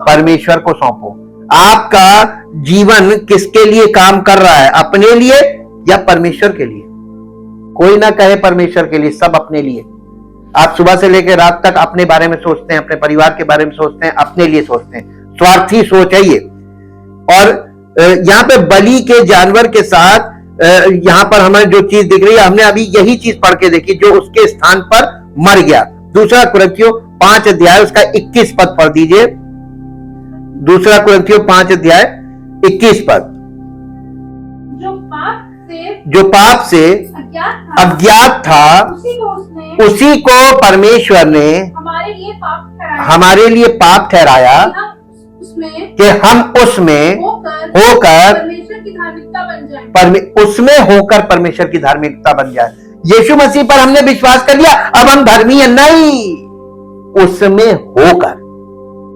परमेश्वर को सौंपो। आपका जीवन किसके लिए काम कर रहा है? अपने लिए या परमेश्वर के लिए? कोई ना कहे परमेश्वर के लिए, सब अपने लिए। आप सुबह से लेकर रात तक अपने बारे में सोचते हैं, अपने परिवार के बारे में सोचते हैं, अपने लिए सोचते हैं, स्वार्थी सोच है ये। और यहाँ पे बलि के जानवर के साथ यहाँ पर हमें जो चीज दिख रही है, हमने अभी यही चीज पढ़ के देखी, जो उसके स्थान पर मर गया। दूसरा कुरिन्थियों 5 अध्याय उसका 21 पद पढ़ दीजिए। दूसरा कुरिन्थियों 5 अध्याय 21 पद। जो पाप से अज्ञात था उसी को परमेश्वर ने हमारे लिए पाप ठहराया कि हम उसमें होकर परमेश्वर की धार्मिकता बन जाए। यीशु मसीह पर हमने विश्वास कर लिया, अब हम धर्मी है नहीं, उसमें होकर।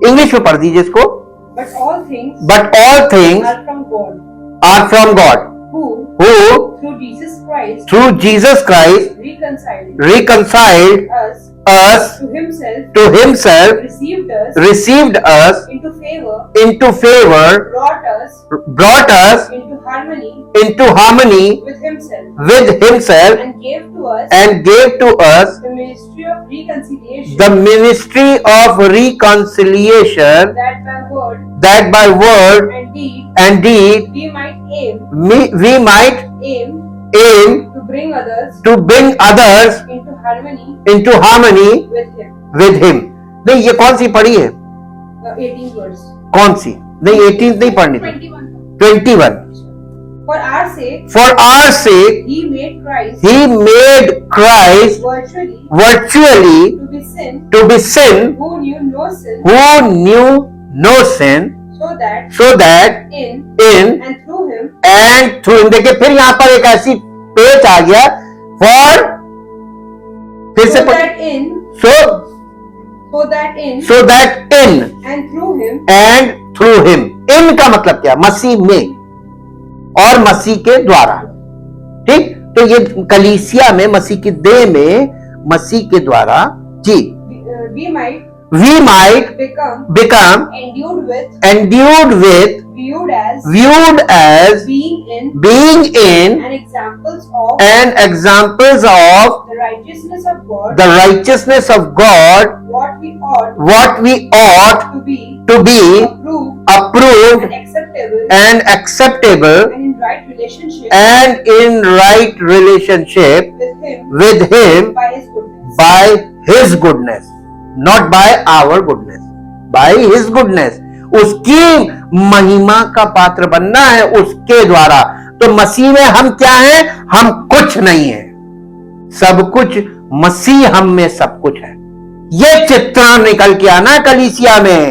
इंग्लिश में पढ़ दीजिए इसको। But all things are from God, who through Jesus Christ reconciled us to himself, received us into favor, brought us into harmony with himself, and gave to us the ministry of reconciliation, the ministry of reconciliation, that by word and deed we might aim aim to bring others into harmony with him. नहीं, ये कौन सी पढ़ी है? 18th verse. कौन सी? नहीं, 18th नहीं पढ़नी थी, 21. For our sake he made Christ virtually to be sin who knew no sin, so that in and through him देखिए फिर यहाँ पर एक ऐसी पेज आ गया, for फिर से so that in and through him. in का मतलब क्या? मसीह में और मसीह के द्वारा. ठीक, तो ये कलीसिया में मसीह की देह में मसीह के द्वारा जी we might become endued with viewed as being in and examples of the righteousness of God, what we ought to be approved and acceptable and in right relationship with him by his goodness, not by our goodness, by his goodness. उसकी महिमा का पात्र बनना है उसके द्वारा. तो मसीह में हम क्या हैं? हम कुछ नहीं है, सब कुछ मसीह हम में सब कुछ है. ये चित्रण निकल के आना कलीसिया में.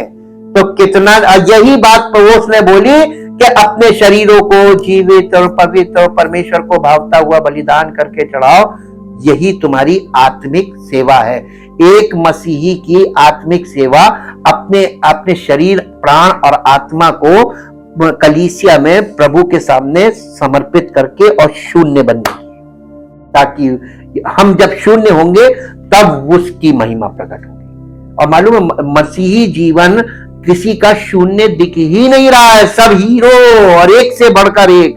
तो कितना, यही बात पौलुस ने बोली कि अपने शरीरों को जीवित और पवित्र और परमेश्वर को भावता हुआ बलिदान करके चढ़ाओ. यही तुम्हारी आत्मिक सेवा है. एक मसीही की आत्मिक सेवा अपने शरीर, प्राण और आत्मा को कलीसिया में प्रभु के सामने समर्पित करके और शून्य बनने की, ताकि हम जब शून्य होंगे तब उसकी महिमा प्रकट होगी. और मालूम है, मसीही जीवन किसी का शून्य दिख ही नहीं रहा है, सब हीरो और एक से बढ़कर एक.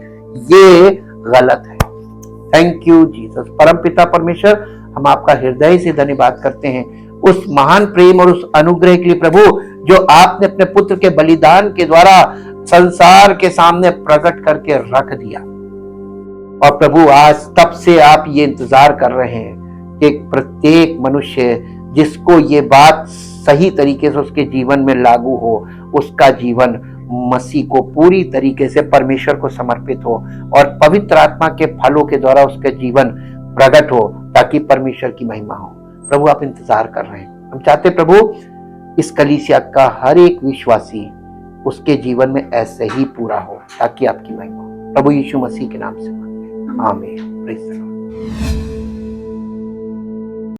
ये गलत है. Thank you Jesus. परमपिता परमेश्वर, हम आपका हृदय से धन्यवाद करते हैं उस महान प्रेम और उस अनुग्रह के लिए प्रभु, जो आपने अपने पुत्र के बलिदान के द्वारा संसार के सामने प्रकट करके रख दिया. और प्रभु, आज तब से आप ये इंतजार कर रहे हैं कि प्रत्येक मनुष्य जिसको ये बात सही तरीके से उसके जीवन में लागू हो, उसका जीवन मसीह को पूरी तरीके से परमेश्वर को समर्पित हो और पवित्र आत्मा के फलों के द्वारा उसका जीवन प्रकट हो, ताकि परमेश्वर की महिमा हो. प्रभु, आप इंतजार कर रहे हैं. हम चाहते प्रभु इस कलीसिया का हर एक विश्वासी उसके जीवन में ऐसे ही पूरा हो, ताकि आपकी महिमा हो. प्रभु यीशु मसीह के नाम से मांगते हैं, आमीन. Praise the Lord.